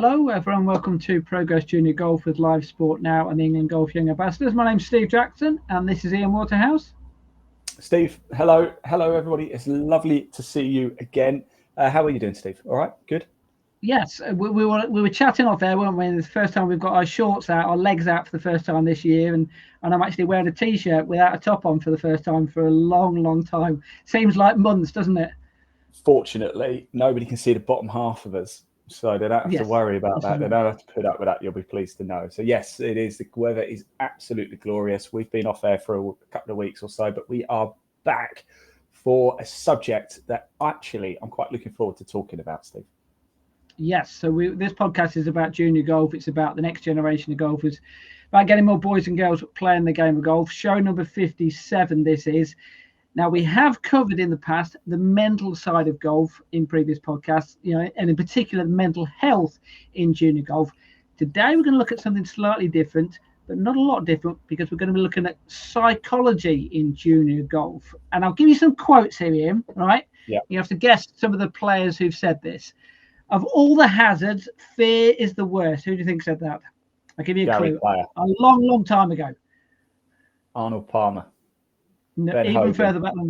Hello, everyone. Welcome to Progress Junior Golf with Live Sport Now and the England Golf Young Ambassadors. My name's Steve Jackson, and this is Ian Waterhouse. Steve, hello, everybody. It's lovely to see you again. How are you doing, Steve? All right, good. Yes, we were chatting off there, weren't we? It's the first time we've got our shorts out, our legs out for the first time this year, and I'm actually wearing a t-shirt without a top on for the first time for a long time. Seems like months, doesn't it? Fortunately, nobody can see the bottom half of us, so they don't have to worry about that. They don't have to put up with that. You'll be pleased to know. So yes, it is. The weather is absolutely glorious. We've been off air for a couple of weeks or so, but we are back for a subject that actually I'm quite looking forward to talking about, Steve. Yes, so this podcast is about junior golf. It's about the next generation of golfers, about getting more boys and girls playing the game of golf. Show number 57, this is. Now, we have covered in the past the mental side of golf in previous podcasts, and in particular, the mental health in junior golf. Today, we're going to look at something slightly different, but not a lot different, because we're going to be looking at psychology in junior golf. And I'll give you some quotes here, Ian, all right? Yeah. You have to guess some of the players who've said this. Of all the hazards, fear is the worst. Who do you think said that? I'll give you a clue. Player. A long time ago. Arnold Palmer. No, even Hogan. Further back than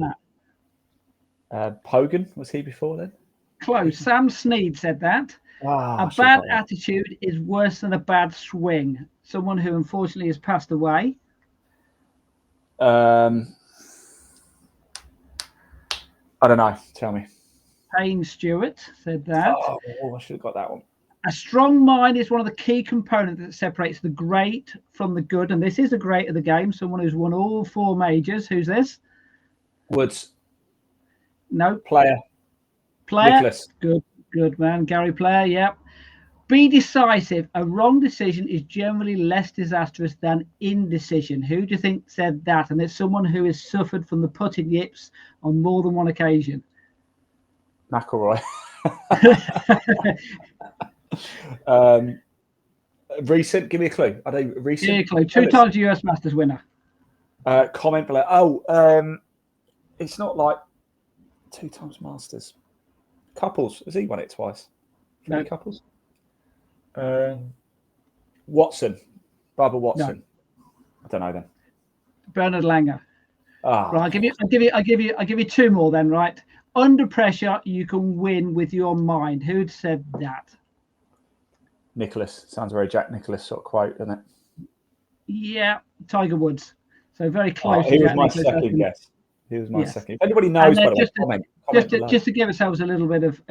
that. Hogan, was he before then? Close. Sam Snead said that. A bad attitude is worse than a bad swing. Someone who unfortunately has passed away. I don't know. Tell me. Payne Stewart said that. Oh, I should have got that one. A strong mind is one of the key components that separates the great from the good. And this is the great of the game. Someone who's won all 4 majors. Who's this? Woods. No. Player. Nicholas. Good man. Gary Player, yep. Be decisive. A wrong decision is generally less disastrous than indecision. Who do you think said that? And it's someone who has suffered from the putting yips on more than one occasion. McElroy. Recent, give me a clue. Are they recent? Give me a clue. 2 times US Masters winner. Comment below. It's not like 2 times Masters. Couples. Has he won it twice? 3 couples. Watson. Barbara Watson. No. I don't know then. Bernard Langer. Right, I'll give you 2 more then, right? Under pressure, you can win with your mind. Who'd said that? Nicholas. Sounds very Jack Nicklaus sort of quote, doesn't it? Yeah, Tiger Woods. So very close. He was my second guess. He was my second. If anybody knows, by the way, comment just to give ourselves a little bit of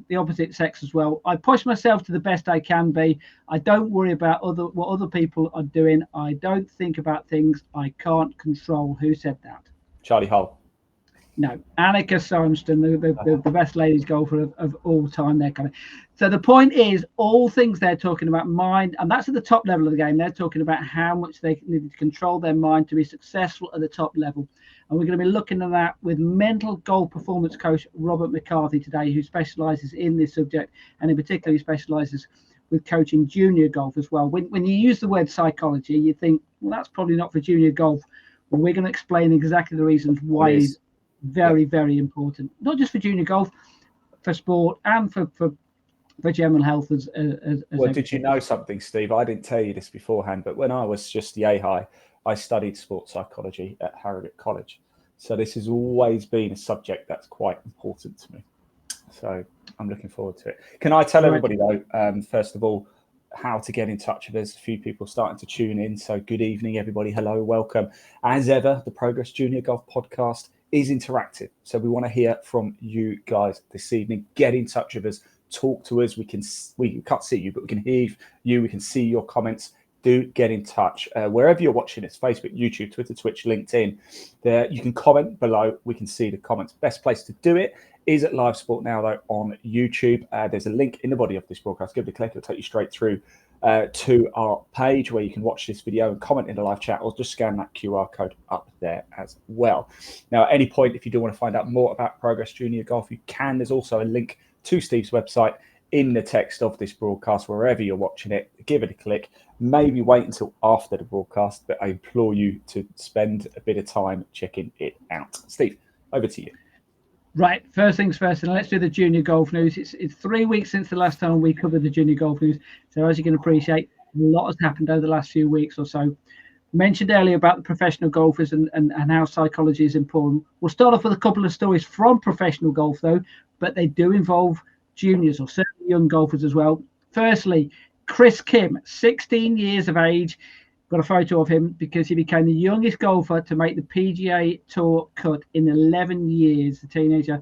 the opposite sex as well. I push myself to the best I can be. I don't worry about what other people are doing. I don't think about things I can't control. Who said that? Charlie Hull. No, Annika Sorenstam, the best ladies golfer of all time. They're coming. So the point is, all things they're talking about mind, and that's at the top level of the game. They're talking about how much they need to control their mind to be successful at the top level. And we're going to be looking at that with mental golf performance coach Robert McCarthy today, who specialises in this subject, and in particular, he specialises with coaching junior golf as well. When you use the word psychology, you think, well, that's probably not for junior golf. Well, we're going to explain exactly the reasons why it's very important, not just for junior golf, for sport and for general health as well. Did you know something, Steve? I didn't tell you this beforehand, but when I was just yay high, I studied sports psychology at Harrogate College. So this has always been a subject that's quite important to me. So I'm looking forward to it. Can I tell everybody though, first of all, how to get in touch with us? A few people starting to tune in. So good evening, everybody. Hello, welcome. As ever, the Progress Junior Golf podcast is interactive. So we want to hear from you guys this evening. Get in touch with us. Talk to us. We can't see you, but we can hear you. We can see your comments. Do get in touch. Wherever you're watching us, Facebook, YouTube, Twitter, Twitch, LinkedIn, there you can comment below. We can see the comments. Best place to do it is at Live Sport Now, though, on YouTube. There's a link in the body of this broadcast. Give it a click. It'll take you straight through to our page where you can watch this video and comment in the live chat, or just scan that QR code up there as well. Now, at any point, if you do want to find out more about Progress Junior Golf, you can. There's also a link to Steve's website in the text of this broadcast, wherever you're watching it. Give it a click. Maybe wait until after the broadcast, but I implore you to spend a bit of time checking it out. Steve, over to you. Right, first things first, and let's do the junior golf news. It's 3 weeks since the last time we covered the junior golf news. So as you can appreciate, a lot has happened over the last few weeks or so. Mentioned earlier about the professional golfers and how psychology is important. We'll start off with a couple of stories from professional golf, though, but they do involve juniors or certainly young golfers as well. Firstly, Chris Kim, 16 years of age. Got a photo of him because he became the youngest golfer to make the PGA Tour cut in 11 years. The teenager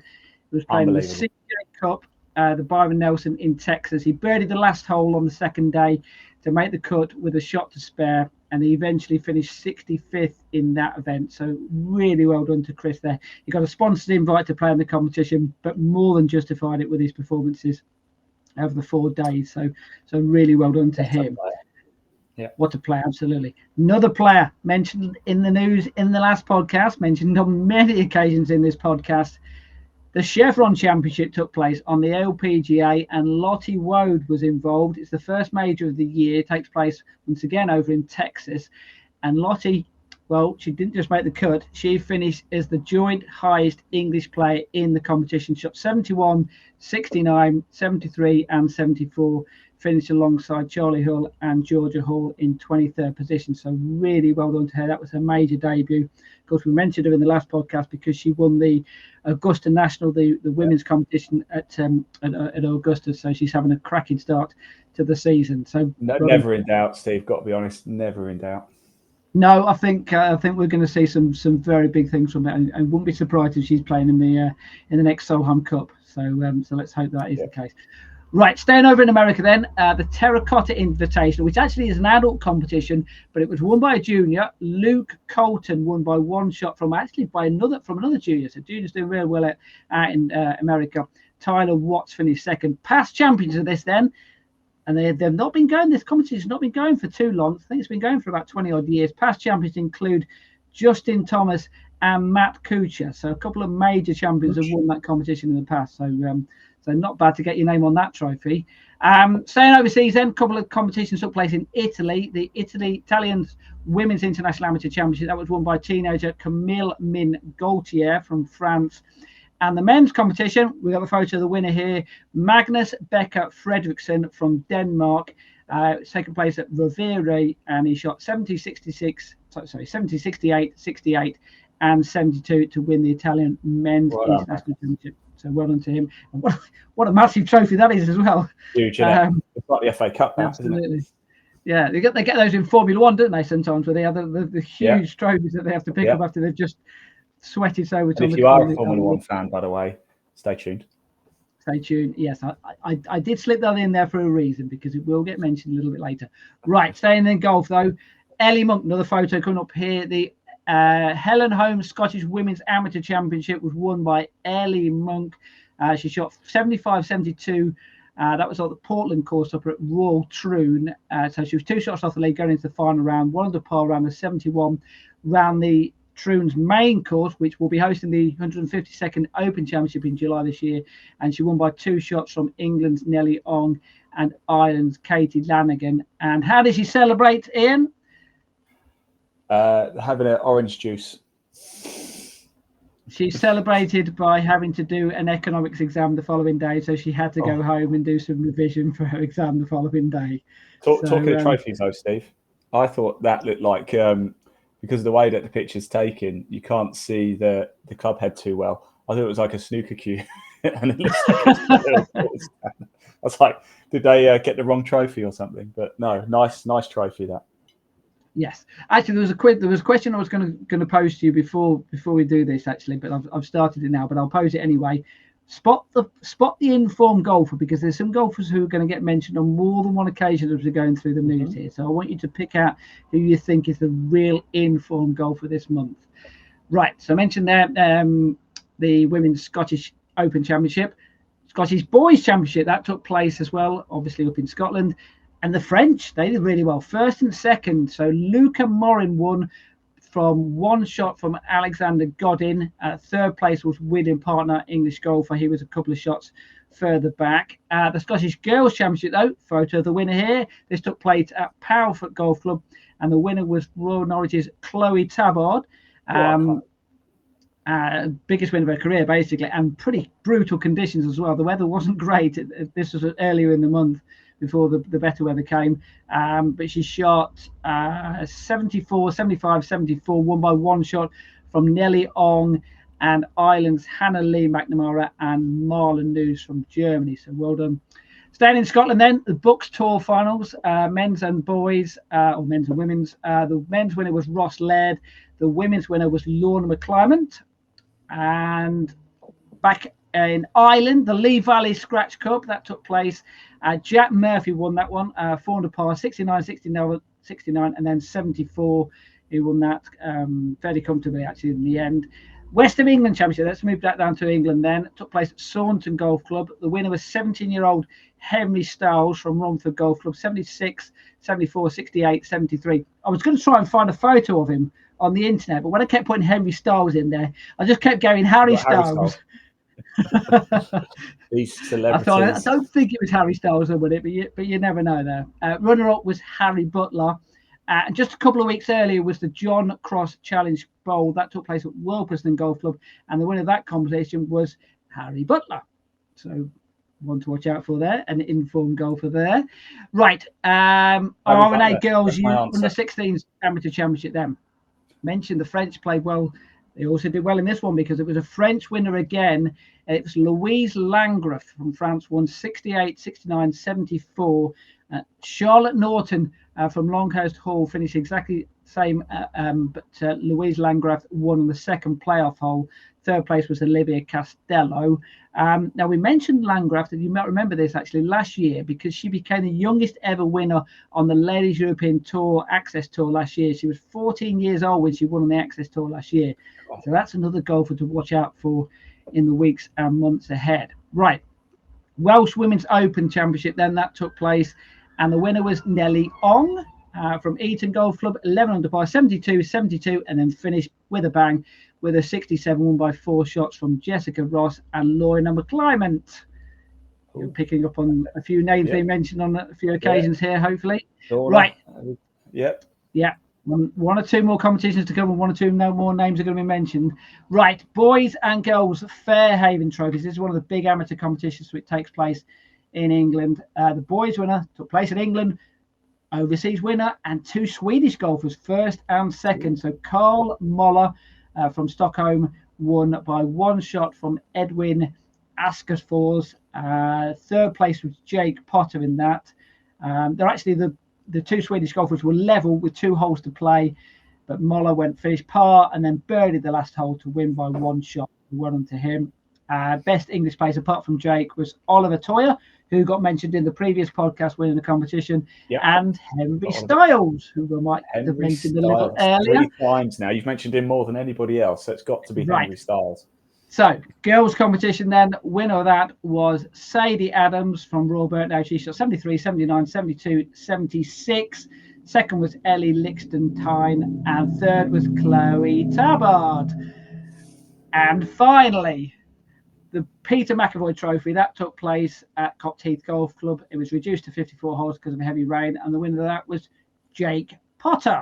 was playing the CJ Cup, the Byron Nelson in Texas. He birdied the last hole on the second day to make the cut with a shot to spare, and he eventually finished 65th in that event. So really well done to Chris there. He got a sponsored invite to play in the competition, but more than justified it with his performances over the 4 days. So really well done to him. Yeah. What a player, absolutely. Another player mentioned in the news in the last podcast, mentioned on many occasions in this podcast. The Chevron Championship took place on the LPGA and Lottie Woad was involved. It's the first major of the year. It takes place once again over in Texas. And Lottie, well, she didn't just make the cut. She finished as the joint highest English player in the competition. Shot 71, 69, 73 and 74. Finished alongside Charlie Hull and Georgia Hall in 23rd position. So really well done to her. That was her major debut. Of course, we mentioned her in the last podcast because she won the Augusta National, the women's competition at Augusta. So she's having a cracking start to the season. So never in doubt, Steve. Got to be honest, never in doubt. No, I think we're going to see some very big things from it, and wouldn't be surprised if she's playing in the next Solheim Cup. So let's hope that is the case. Right, staying over in America then, the Terracotta Invitational, which actually is an adult competition, but it was won by a junior. Luke Colton won by 1 shot from another junior. So juniors doing real well out in America. Tyler Watts finished second. Past champions of this then, and they've not been going. This competition's not been going for too long. I think it's been going for about 20 odd years. Past champions include Justin Thomas and Matt Kuchar. So a couple of major champions have won that competition in the past. So not bad to get your name on that trophy. Staying overseas then, a couple of competitions took place in Italy. The Italian Women's International Amateur Championship, that was won by teenager Camille Min Gaultier from France. And the men's competition, we got a photo of the winner here, Magnus Becker Fredriksson from Denmark. Second place at Rovere, and he shot 70, 68, 68, and 72 to win the Italian men's international championship. So well done to him. And what a massive trophy that is as well. Huge, it's like the FA Cup now, absolutely. isn't it? Yeah, they get those in Formula One, don't they, sometimes, where they have the huge trophies that they have to pick up after they've just sweated so much. If you are a Formula One fan, by the way, stay tuned. Stay tuned. Yes, I did slip that in there for a reason, because it will get mentioned a little bit later. Right, staying in golf, though. Ellie Monk, another photo coming up here. The Helen Holmes Scottish Women's Amateur Championship was won by Ellie Monk. She shot 75, 72. That was on the Portland course up at Royal Troon. So she was 2 shots off the lead going into the final round. One of the par round was 71. Round the Troon's main course, which will be hosting the 152nd Open Championship in July this year. And she won by 2 shots from England's Nellie Ong and Ireland's Katie Lanigan. And how did she celebrate, Ian? Having an orange juice. She celebrated by having to do an economics exam the following day, so she had to go home and do some revision for her exam the following day. Talking of trophies, though, Steve, I thought that looked like, because of the way that the picture's taken, you can't see the club head too well. I thought it was like a snooker cue. And it looks like I was like, did they get the wrong trophy or something? But no, nice trophy that. Yes, actually, there was a question I was going to pose to you before we do this, actually, but I've started it now. But I'll pose it anyway. Spot the informed golfer, because there's some golfers who are going to get mentioned on more than one occasion as we're going through the news here. So I want you to pick out who you think is the real informed golfer this month. Right. So I mentioned there the Women's Scottish Open Championship, Scottish Boys Championship that took place as well, obviously up in Scotland. And the French, they did really well, first and second. So Luca Morin won from 1 shot from Alexander Godin. Third place was William Partner, English golfer. He was a couple of shots further back. The Scottish Girls Championship, though, photo of the winner here. This took place at Powerfoot Golf Club, and the winner was Royal Norwich's Chloe Tabard. biggest win of her career, basically, and pretty brutal conditions as well. The weather wasn't great. This was earlier in the month before the better weather came. But she shot 74, 75, 74, won by one shot from Nelly Ong and Ireland's Hannah Lee McNamara and Marlon News from Germany. So well done. Staying in Scotland then, the Bucks Tour finals, men's and boys, or men's and women's. The men's winner was Ross Laird. The women's winner was Lorna McClymont. And back in Ireland, the Lee Valley Scratch Cup, that took place. Jack Murphy won that one, 4 under par, 69, 69, and then 74. He won that fairly comfortably, actually, in the end. West of England Championship, let's move that down to England then. It took place at Saunton Golf Club. The winner was 17-year-old Henry Stiles from Romford Golf Club, 76, 74, 68, 73. I was going to try and find a photo of him on the internet, but when I kept putting Henry Stiles in there, I just kept going Harry Stiles. These celebrities. I don't think it was Harry Stiles who won it, but you never know there. Runner-up was Harry Butler. And just a couple of weeks earlier was the John Cross Challenge Bowl. That took place at Wilpaston Golf Club. And the winner of that competition was Harry Butler. So one to watch out for there, an informed golfer there. Right. R&A girls, you won the 16s Amateur Championship then. Mentioned the French played well. They also did well in this one because it was a French winner again. It was Louise Langreth from France, won 68, 69, 74. Charlotte Norton from Longhouse Hall finished exactly the same, but Louise Langreth won on the second playoff hole. Third place was Olivia Castello. Now, we mentioned Langreth, and you might remember this actually last year because she became the youngest ever winner on the Ladies European Tour Access Tour last year. She was 14 years old when she won on the Access Tour last year. So that's another golfer to watch out for in the weeks and months ahead. Right. Welsh Women's Open Championship then, that took place. And the winner was Nelly Ong from Eton Golf Club, 11 under par, 72, 72, and then finished with a bang with a 67, won by 4 shots from Jessica Ross and Lorna McClymont. You're picking up on a few names being mentioned on a few occasions here, hopefully. Right. Yep. Yeah. One or two more competitions to come, and one or two no more names are going to be mentioned. Right. Boys and girls Fairhaven trophies. This is one of the big amateur competitions which takes place in England. The boys winner took place in England, overseas winner, and 2 Swedish golfers, first and second. So Carl Moller from Stockholm won by 1 shot from Edwin Askersfors. Third place was Jake Potter in that. They're actually the 2 Swedish golfers were level with 2 holes to play, but Moller finished par and then birdied the last hole to win by 1 shot. Well done to him. Best English players apart from Jake was Oliver Toyer, who got mentioned in the previous podcast winning the competition, and Henry Stiles, who we might have mentioned a little earlier. 3 times now. You've mentioned him more than anybody else, so it's got to be Henry Stiles. So, girls' competition then, winner of that was Sadie Adams from Royal Burton. She shot 73, 79, 72, 76. Second was Ellie Lichtenstein, and third was Chloe Tabard. And finally, the Peter McAvoy Trophy, that took place at Coptheath Golf Club. It was reduced to 54 holes because of heavy rain, and the winner of that was Jake Potter.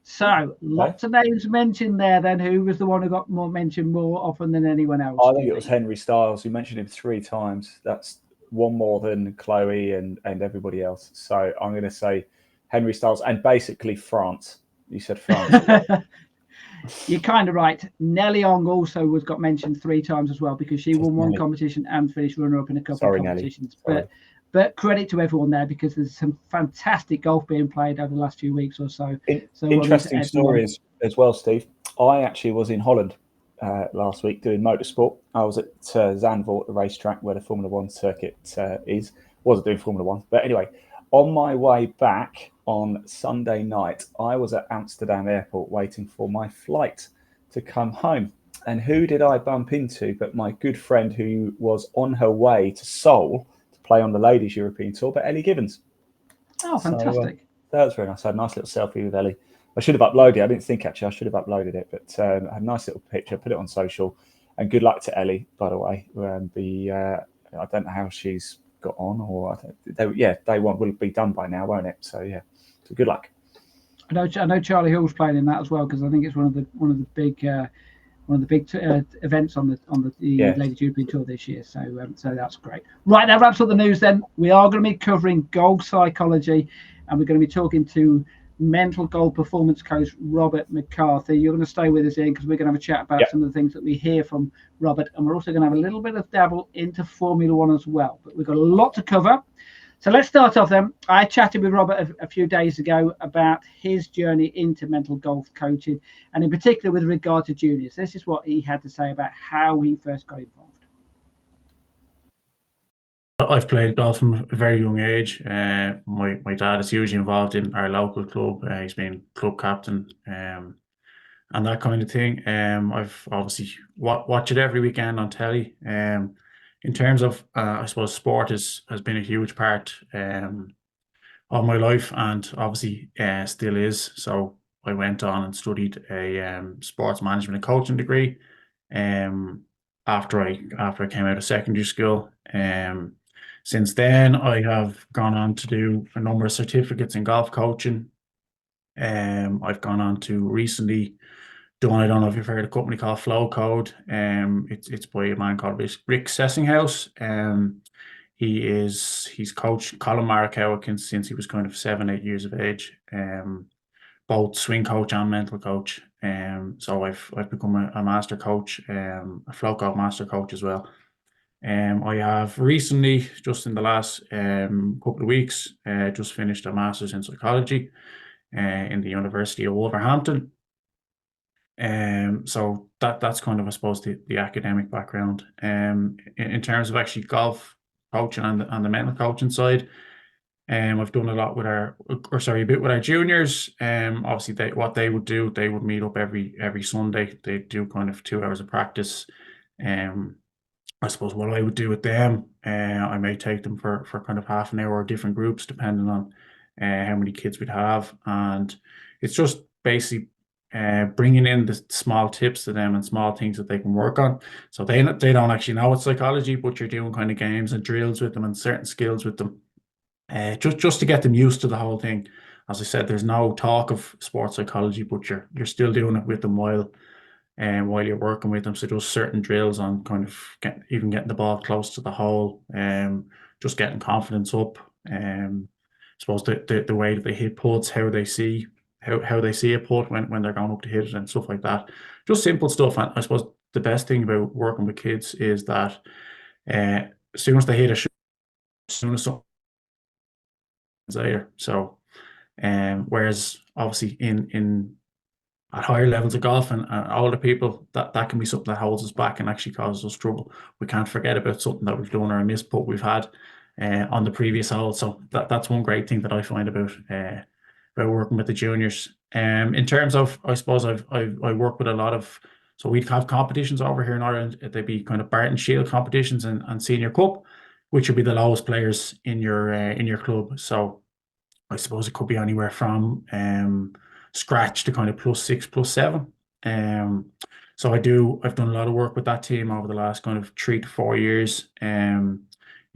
So, lots of names mentioned there then. Who was the one who got mentioned more often than anyone else? I think it was Henry Stiles. You mentioned him 3 times. That's one more than Chloe and everybody else. So, I'm going to say Henry Stiles and basically France. You said France. You're kind of right. Nelly Ong also got mentioned 3 times as well because she won 1 competition and finished runner-up in a couple of competitions. But credit to everyone there because there's some fantastic golf being played over the last few weeks or so. Interesting stories as well, Steve. I actually was in Holland last week doing motorsport. I was at Zandvoort, the racetrack where the Formula 1 circuit is. Wasn't doing Formula 1. But anyway, on my way back on Sunday night, I was at Amsterdam Airport waiting for my flight to come home. And who did I bump into but my good friend who was on her way to Seoul to play on the Ladies European Tour, but Ellie Gibbons. Oh, fantastic. So, that was very nice. I had a nice little selfie with Ellie. I should have uploaded it. I didn't think, actually, I should have uploaded it, but I had a nice little picture, put it on social. And good luck to Ellie, by the way. I don't know how she's got on, or day 1 will be done by now, won't it? So, yeah. So good luck. I know Charlie Hill's playing in that as well because I think it's one of the big one of the big events on the Yes. Ladies European Tour this year. So that's great. Right, that wraps up the news. Then we are going to be covering golf psychology, and we're going to be talking to mental golf performance coach Robert McCarthy. You're going to stay with us, Ian, because we're going to have a chat about some of the things that we hear from Robert, and we're also going to have a little bit of dabble into Formula One as well. But we've got a lot to cover. So let's start off then. I chatted with Robert a few days ago about his journey into mental golf coaching, and in particular with regard to juniors. This is what he had to say about how he first got involved. I've played golf from a very young age. My dad is hugely involved in our local club. He's been club captain and that kind of thing. I've obviously watch it every weekend on telly. In terms of, I suppose, sport has been a huge part of my life, and obviously still is. So I went on and studied a sports management and coaching degree after I came out of secondary school. Since then, I have gone on to do a number of certificates in golf coaching. I've gone on to recently done, I don't know if you've heard of a company called Flow Code. It's by a man called Rick Sessinghouse. He's coached Colin Marikowiak since he was kind of 7-8 years of age. Both swing coach and mental coach. So I've become a master coach, a Flow Code master coach as well. I have recently, just in the last couple of weeks, just finished a master's in psychology in the University of Wolverhampton. So that's kind of, I suppose, the academic background. In terms of actually golf coaching and the mental coaching side, I've done a lot with a bit with our juniors. Obviously, what they would do, they would meet up every Sunday. They do kind of 2 hours of practice. I suppose what I would do with them, I may take them for kind of half an hour, different groups, depending on how many kids we'd have. And it's just basically bringing in the small tips to them and small things that they can work on. So they don't actually know it's psychology, but you're doing kind of games and drills with them and certain skills with them, just to get them used to the whole thing. As I said, there's no talk of sports psychology, but you're still doing it with them while you're working with them. So just certain drills on kind of getting the ball close to the hole, just getting confidence up. I suppose the way that they hit putts, how they see a putt when they're going up to hit it and stuff like that. Just simple stuff. And I suppose the best thing about working with kids is that as soon as they hit a shot, as soon as something's there. So whereas obviously in at higher levels of golf and older people, that can be something that holds us back and actually causes us trouble. We can't forget about something that we've done or a missed putt we've had on the previous hole. So that's one great thing that I find about working with the juniors. In terms of, I suppose I work with a lot of, so we'd have competitions over here in Ireland. They'd be kind of Barton Shield competitions and Senior Cup, which would be the lowest players in your club. So I suppose it could be anywhere from scratch to kind of +6, +7. So I've done a lot of work with that team over the last kind of 3 to 4 years.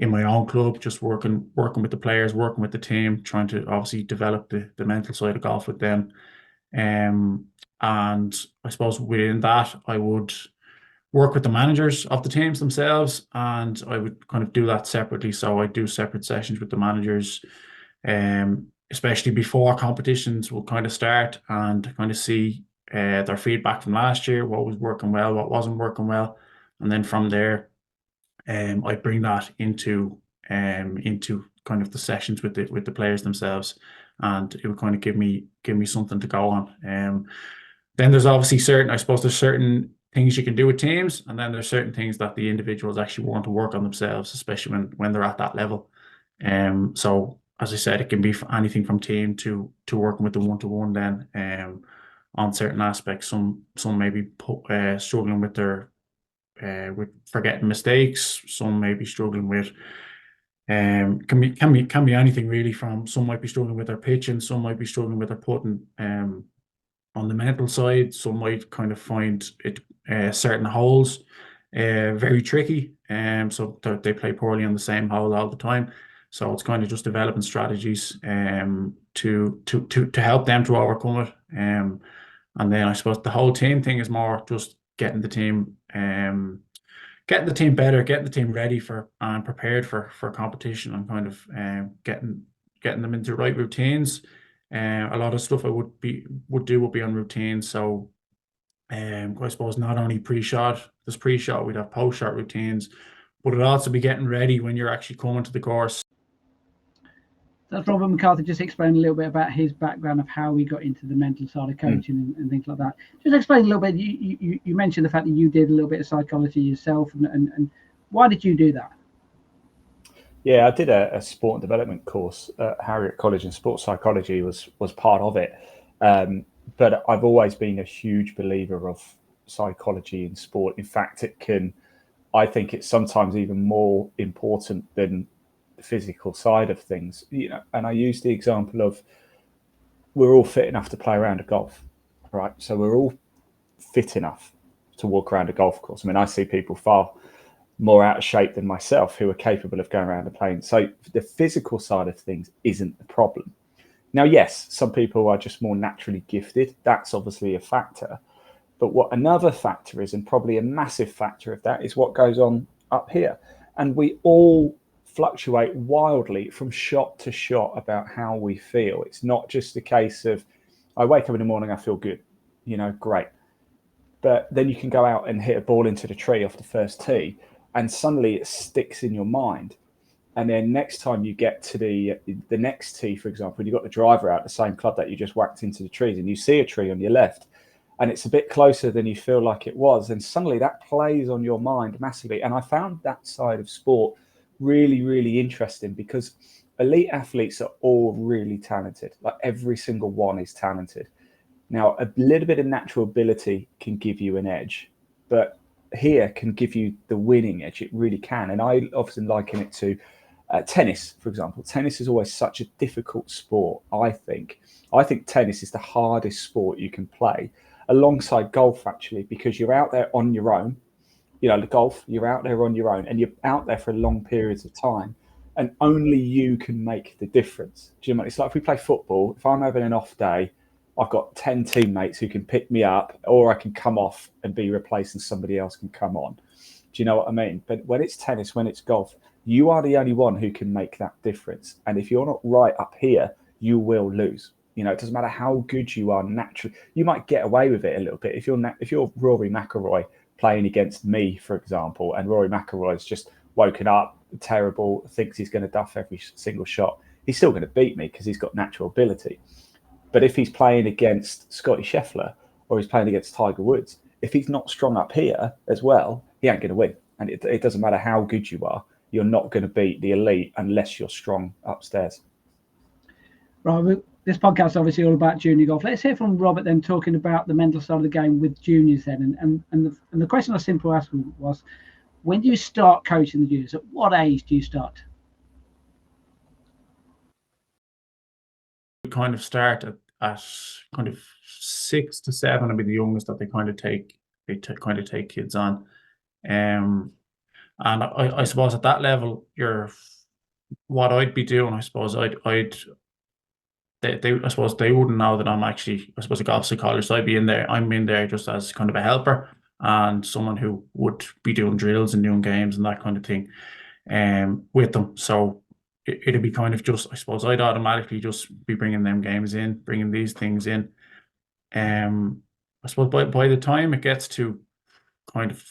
In my own club, just working with the players, working with the team, trying to obviously develop the mental side of golf with them. And I suppose within that, I would work with the managers of the teams themselves, and I would kind of do that separately. So I do separate sessions with the managers, especially before competitions will kind of start, and kind of see their feedback from last year, what was working well, what wasn't working well, and then from there, I bring that into kind of the sessions with the players themselves, and it would kind of give me something to go on. Then there's obviously certain things you can do with teams, and then there's certain things that the individuals actually want to work on themselves, especially when they're at that level. So as I said, it can be anything from team to working with the one-to-one then on certain aspects. Some may be struggling with their with forgetting mistakes. Some may be struggling with can be anything really. From some might be struggling with their pitching, some might be struggling with their putting. On the mental side, some might kind of find it certain holes very tricky, so they play poorly on the same hole all the time. So it's kind of just developing strategies to help them to overcome it. And then I suppose the whole team thing is more just getting the team better, getting the team ready for and prepared for competition, and kind of getting them into right routines. A lot of stuff I would be on routines. So I suppose not only there's pre-shot, we'd have post-shot routines, but it'd also be getting ready when you're actually coming to the course. That's Robert McCarthy just explained a little bit about his background of how he got into the mental side of coaching and things like that. Just explain a little bit. You mentioned the fact that you did a little bit of psychology yourself, and why did you do that? Yeah, I did a sport and development course at Harriet College, and sports psychology was part of it. But I've always been a huge believer of psychology in sport. In fact, I think it's sometimes even more important than the physical side of things. And I use the example of, we're all fit enough to play around a golf, right? So we're all fit enough to walk around a golf course. I mean, I see people far more out of shape than myself who are capable of going around and playing. So the physical side of things isn't the problem. Now, yes, some people are just more naturally gifted. That's obviously a factor. But what another factor is, and probably a massive factor of that, is what goes on up here. And we all fluctuate wildly from shot to shot about how we feel. It's not just a case of, I wake up in the morning, I feel good, great. But then you can go out and hit a ball into the tree off the first tee, and suddenly it sticks in your mind. And then next time you get to the next tee, for example, you got the driver out, the same club that you just whacked into the trees, and you see a tree on your left, and it's a bit closer than you feel like it was, and suddenly that plays on your mind massively. And I found that side of sport really, really interesting, because elite athletes are all really talented. Like, every single one is talented. Now, a little bit of natural ability can give you an edge, but here can give you the winning edge. It really can. And I often liken it to tennis, for example. Tennis is always such a difficult sport, I think. I think tennis is the hardest sport you can play, alongside golf, actually, because you're out there on your own. The golf, you're out there on your own, and you're out there for long periods of time, and only you can make the difference. Do you know what I mean? It's like if we play football, if I'm having an off day, I've got 10 teammates who can pick me up, or I can come off and be replaced and somebody else can come on. Do you know what I mean? But when it's tennis, when it's golf, you are the only one who can make that difference. And if you're not right up here, you will lose. It doesn't matter how good you are naturally. You might get away with it a little bit. If you're Rory McIlroy playing against me, for example, and Rory McIlroy's just woken up, terrible, thinks he's going to duff every single shot, he's still going to beat me because he's got natural ability. But if he's playing against Scotty Scheffler, or he's playing against Tiger Woods, if he's not strong up here as well, he ain't going to win. And it doesn't matter how good you are, you're not going to beat the elite unless you're strong upstairs. Right, this podcast is obviously all about junior golf. Let's hear from Robert then, talking about the mental side of the game with juniors then. And the question I simply asked him was, when do you start coaching the juniors? At what age do you start? We kind of start at kind of 6 to 7 would be the youngest that they kind of take kids on. And I suppose at that level, what I'd be doing, I suppose I suppose they wouldn't know that I'm actually, I suppose, a golf psychologist. I'm in there just as kind of a helper and someone who would be doing drills and doing games and that kind of thing with them. So it'd be kind of just, I suppose I'd automatically just be bringing them games in, bringing these things in. I suppose by the time it gets to kind of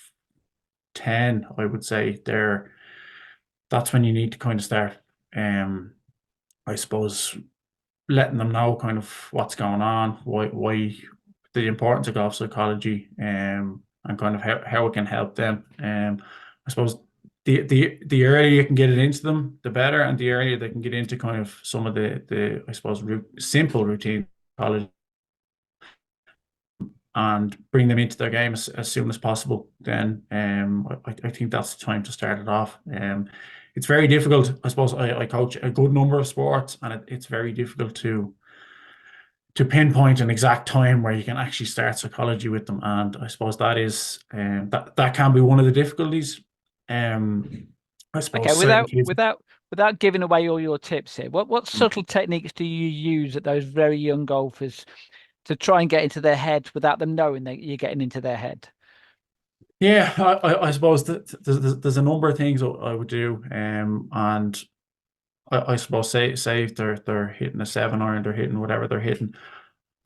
10, I would say that's when you need to kind of start, I suppose, letting them know kind of what's going on, why the importance of golf psychology, and kind of how it can help them. I suppose the earlier you can get it into them, the better, and the earlier they can get into kind of some of the I suppose simple routine college, and bring them into their game as soon as possible, then I think that's the time to start it off. It's very difficult. I suppose I coach a good number of sports, and it's very difficult to pinpoint an exact time where you can actually start psychology with them. And I suppose that is that can be one of the difficulties. I suppose. Okay, without giving away all your tips here, what subtle techniques do you use at those very young golfers to try and get into their head without them knowing that you're getting into their head? Yeah, I suppose there's a number of things I would do, and I suppose say if they're hitting a 7 iron, they're hitting whatever they're hitting.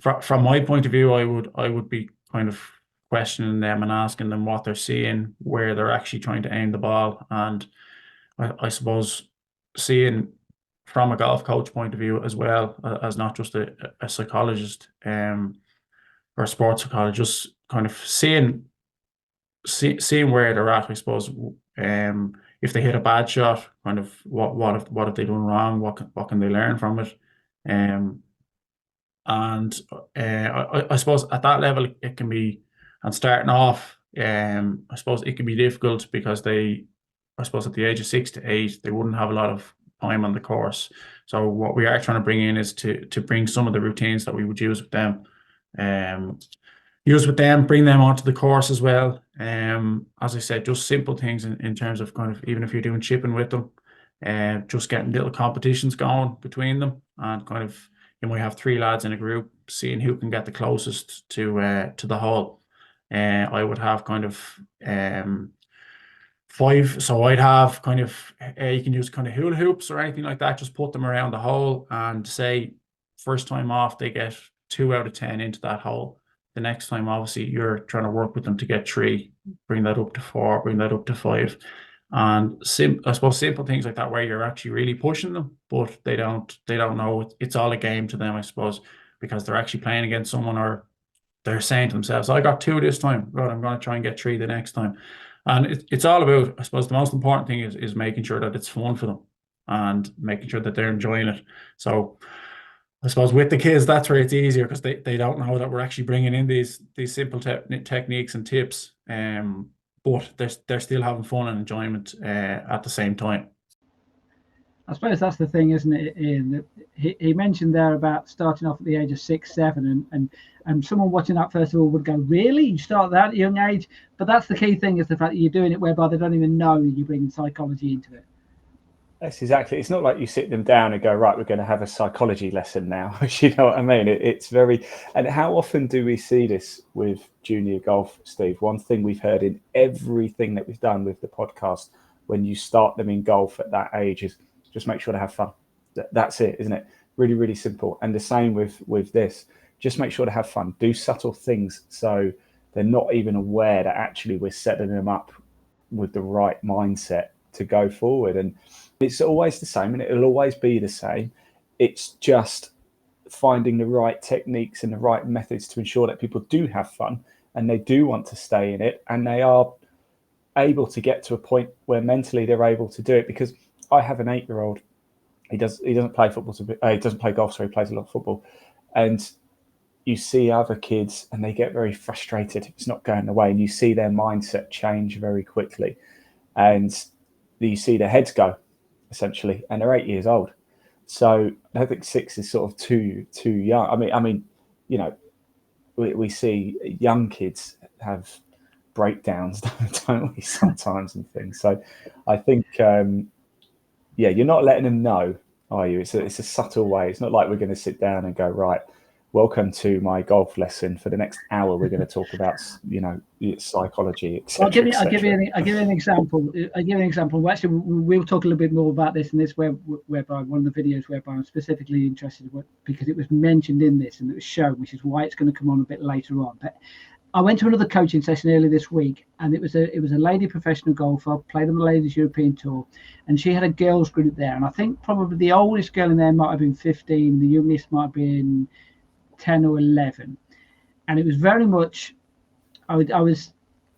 From my point of view, I would be kind of questioning them and asking them what they're seeing, where they're actually trying to aim the ball, and I suppose seeing from a golf coach point of view as well as not just a psychologist or a sports psychologist, kind of seeing where they're at, I suppose. If they hit a bad shot, kind of what have they done wrong? What can they learn from it? Um, and I suppose at that level it can be, and starting off, I suppose it can be difficult because I suppose at the age of 6 to 8, they wouldn't have a lot of time on the course. So what we are trying to bring in is to bring some of the routines that we would use with them. Bring them onto the course as well. As I said, just simple things in terms of kind of, even if you're doing chipping with them, just getting little competitions going between them, and kind of, you might have 3 lads in a group, seeing who can get the closest to the hole. I would have kind of 5. So I'd have kind of, you can use kind of hula hoops or anything like that. Just put them around the hole and say, first time off, they get 2 out of 10 into that hole. The next time, obviously, you're trying to work with them to get 3, bring that up to 4, bring that up to 5. And I suppose simple things like that, where you're actually really pushing them, but they don't know it's all a game to them, I suppose, because they're actually playing against someone, or they're saying to themselves, I got 2 this time, God, I'm going to try and get 3 the next time. And it's all about, I suppose, the most important thing is making sure that it's fun for them and making sure that they're enjoying it. So I suppose with the kids, that's where it's easier, because they don't know that we're actually bringing in these simple techniques and tips, but they're still having fun and enjoyment at the same time. I suppose that's the thing, isn't it, Ian? He mentioned there about starting off at the age of 6, 7, and someone watching that first of all would go, really? You start that at a young age? But that's the key thing, is the fact that you're doing it whereby they don't even know you're bringing psychology into it. That's exactly. It's not like you sit them down and go, right, we're going to have a psychology lesson now. You know what I mean? It's very. And how often do we see this with junior golf, Steve? One thing we've heard in everything that we've done with the podcast, when you start them in golf at that age, is just make sure to have fun. That's it, isn't it? Really, really simple. And the same with this. Just make sure to have fun. Do subtle things so they're not even aware that actually we're setting them up with the right mindset to go forward. And it's always the same, and it'll always be the same. It's just finding the right techniques and the right methods to ensure that people do have fun and they do want to stay in it, and they are able to get to a point where mentally they're able to do it. Because I have an 8-year-old. He doesn't play football. He doesn't play golf, so he plays a lot of football. And you see other kids and they get very frustrated. It's not going away, and you see their mindset change very quickly, and you see their heads go, essentially, and they're 8 years old. So I think 6 is sort of too young. I mean, you know, we see young kids have breakdowns, don't we, sometimes, and things. So I think, you're not letting them know, are you? It's a subtle way. It's not like we're going to sit down and go, right, welcome to my golf lesson. For the next hour, we're going to talk about, psychology, etc. I'll give you an example. Actually, we'll talk a little bit more about this in this, whereby one of the videos whereby I'm specifically interested in, because it was mentioned in this and it was shown, which is why it's going to come on a bit later on. But I went to another coaching session earlier this week, and it was a lady professional golfer, played on the Ladies European Tour, and she had a girls group there. And I think probably the oldest girl in there might have been 15, the youngest might have been 10 or 11. And it was very much, I was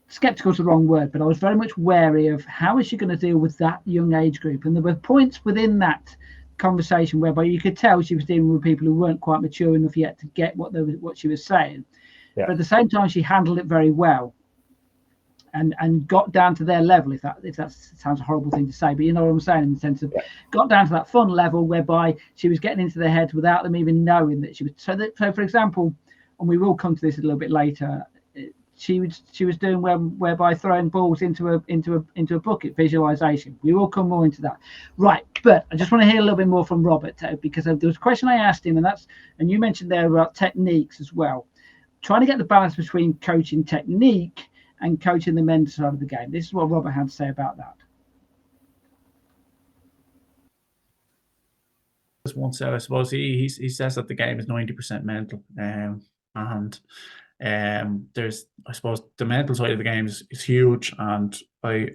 skeptical is the wrong word, but I was very much wary of how is she going to deal with that young age group. And there were points within that conversation whereby you could tell she was dealing with people who weren't quite mature enough yet to get what she was saying. Yeah. But at the same time, she handled it very well, and got down to their level. If that sounds a horrible thing to say, but you know what I'm saying, in the sense of got down to that fun level whereby she was getting into their heads without them even knowing that she was. So for example, and we will come to this a little bit later, she was doing whereby throwing balls into a bucket, visualization. We will come more into that, right? But I just want to hear a little bit more from Robert, because there was a question I asked him, and you mentioned there about techniques as well. Trying to get the balance between coaching technique and coaching the mental side of the game. This is what Robert had to say about that. Once said, I suppose he says that the game is 90% mental, and there's, I suppose, the mental side of the game is huge, and I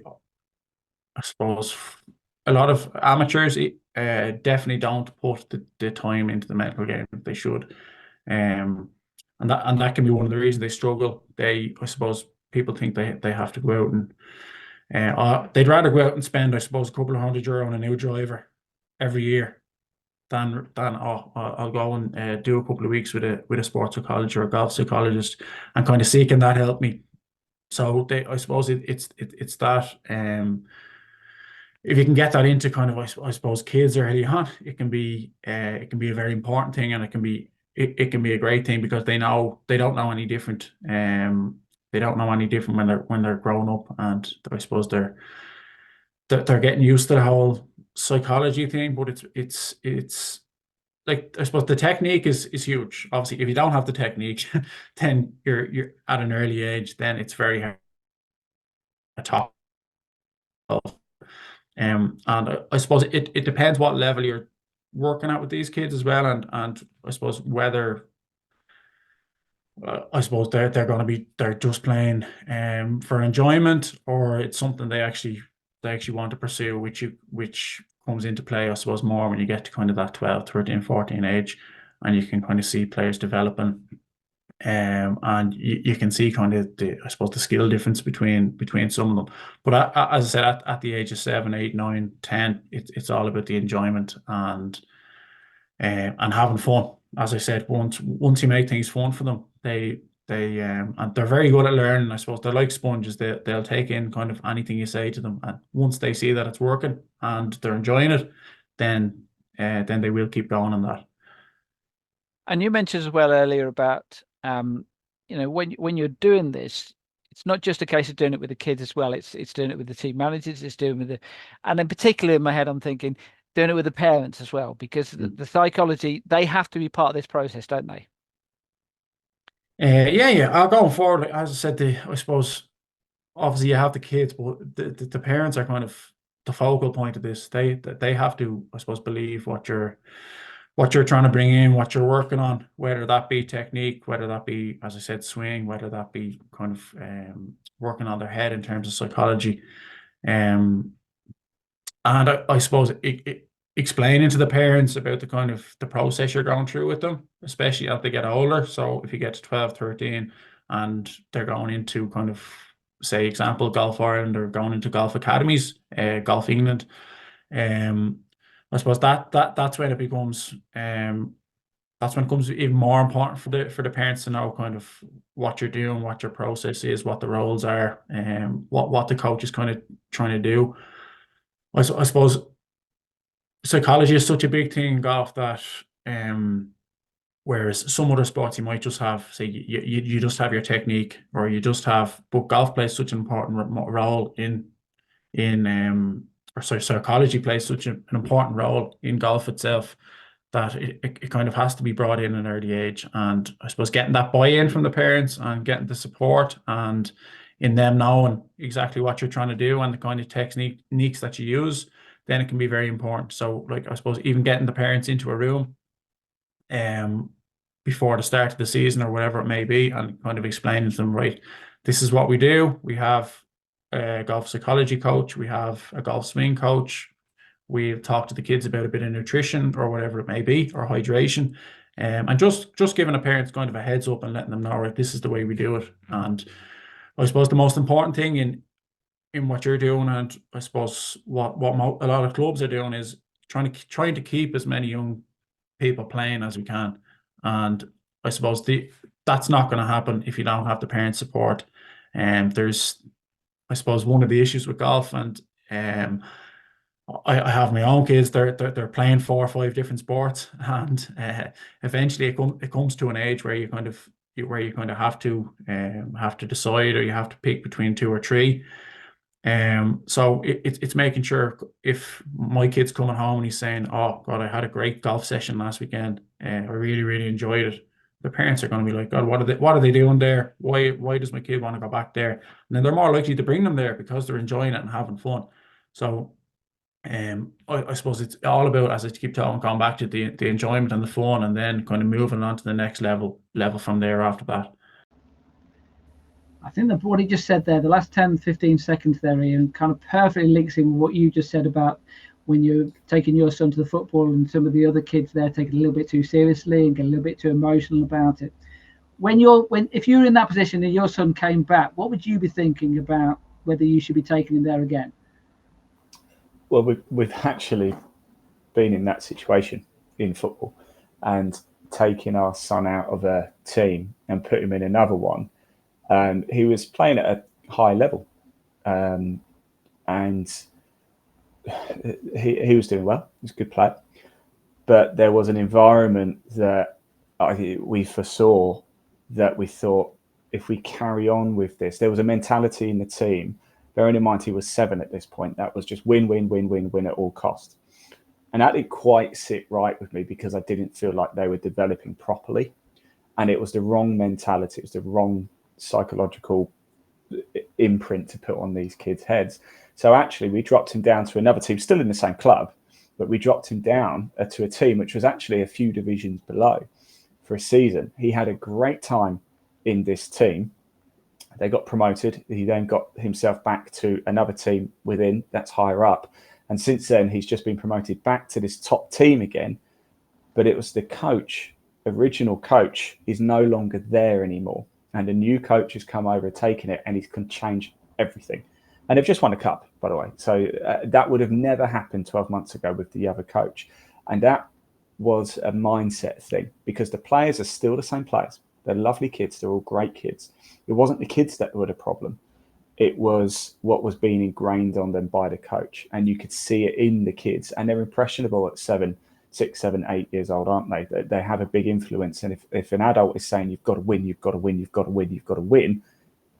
suppose a lot of amateurs definitely don't put the time into the mental game that they should, and that can be one of the reasons they struggle. I suppose people think they have to go out and they'd rather go out and spend, I suppose, a couple of €100 on a new driver every year than I'll go and do a couple of weeks with a sports psychologist or a golf psychologist and kind of seeking that help me. So I suppose it's that if you can get that into kind of I suppose kids early on, it can be a very important thing, and it can be a great thing because they don't know any different. They don't know any different when they're grown up, and I suppose they're getting used to the whole psychology thing. But it's like, I suppose the technique is huge. Obviously, if you don't have the technique, then you're at an early age, then it's very hard to talk. And I suppose it depends what level you're working at with these kids as well, and I suppose whether I suppose they're going to be, they're just playing for enjoyment, or it's something they actually want to pursue, which comes into play, I suppose, more when you get to kind of that 12, 13, 14 age, and you can kind of see players developing, and you can see kind of I suppose the skill difference between some of them. But as I said, at the age of 7, 8, 9, 10, it's all about the enjoyment and having fun. As I said, once you make things fun for them, and they're very good at learning. I suppose they're like sponges. They'll take in kind of anything you say to them, and once they see that it's working and they're enjoying it, then they will keep going on that. And you mentioned as well earlier about when you're doing this, it's not just a case of doing it with the kids as well. It's doing it with the team managers. It's doing with and then particularly in my head, I'm thinking doing it with the parents as well, because the psychology, they have to be part of this process, don't they? Yeah. Going forward, as I said, I suppose obviously you have the kids, but the parents are kind of the focal point of this. They have to, I suppose, believe what you're trying to bring in, what you're working on, whether that be technique, whether that be, as I said, swing, whether that be kind of working on their head in terms of psychology. And I suppose explaining to the parents about the kind of the process you're going through with them, especially as they get older. So if you get to 12, 13 and they're going into kind of, say, example, Golf Ireland, or going into golf academies, Golf England, I suppose that's when it becomes that's when it becomes even more important for the parents to know kind of what you're doing, what your process is, what the roles are, and what the coach is kind of trying to do. I suppose psychology is such a big thing in golf that whereas some other sports you might just have, say, you just have your technique, or you just have, but golf plays such an important role psychology plays such an important role in golf itself, that it kind of has to be brought in an early age. And I suppose getting that buy-in from the parents and getting the support, and in them knowing exactly what you're trying to do and the kind of techniques that you use, then it can be very important. So, like, I suppose even getting the parents into a room before the start of the season or whatever it may be, and kind of explaining to them, right, this is what we do. We have a golf psychology coach, we have a golf swing coach, we've talked to the kids about a bit of nutrition or whatever it may be, or hydration, and just giving the parents kind of a heads up and letting them know, right, this is the way we do it. And I suppose the most important thing in what you're doing, and I suppose what a lot of clubs are doing, is trying to keep as many young people playing as we can. And I suppose that's not going to happen if you don't have the parent support. And there's, I suppose, one of the issues with golf, and I have my own kids. They're playing 4 or 5 different sports, and eventually it comes to an age where you kind of have to decide, or you have to pick between 2 or 3. So it's making sure, if my kid's coming home and he's saying, "Oh God, I had a great golf session last weekend. I really, really enjoyed it," the parents are going to be like, God, what are they doing there? Why does my kid want to go back there? And then they're more likely to bring them there because they're enjoying it and having fun. So I suppose it's all about, as I keep talking, going back to the enjoyment and the fun, and then kind of moving on to the next level from there after that. I think that what he just said there, the last 10, 15 seconds there, Ian, kind of perfectly links in with what you just said about when you're taking your son to the football and some of the other kids there take it a little bit too seriously and get a little bit too emotional about it. If you're in that position and your son came back, what would you be thinking about whether you should be taking him there again? Well, we've actually been in that situation in football, and taking our son out of a team and put him in another one. He was playing at a high level, and he was doing well. He was a good player, but there was an environment that we foresaw, that we thought, if we carry on with this, there was a mentality in the team. Bearing in mind he was 7 at this point, that was just win, win, win, win, win at all costs. And that didn't quite sit right with me, because I didn't feel like they were developing properly. And it was the wrong mentality. It was the wrong psychological imprint to put on these kids' heads. So actually, we dropped him down to another team, still in the same club, but we dropped him down to a team which was actually a few divisions below for a season. He had a great time in this team. They got promoted. He then got himself back to another team within, that's higher up. And since then, he's just been promoted back to this top team again. But it was the coach, original coach, is no longer there anymore. And a new coach has come over, taken it, and he's can change everything. And they've just won a cup, by the way. So that would have never happened 12 months ago with the other coach. And that was a mindset thing, because the players are still the same players. They're lovely kids. They're all great kids. It wasn't the kids that were the problem. It was what was being ingrained on them by the coach. And you could see it in the kids. And they're impressionable at 6, 7, 8 years old, aren't they? They have a big influence. And if an adult is saying, you've got to win, you've got to win, you've got to win, you've got to win,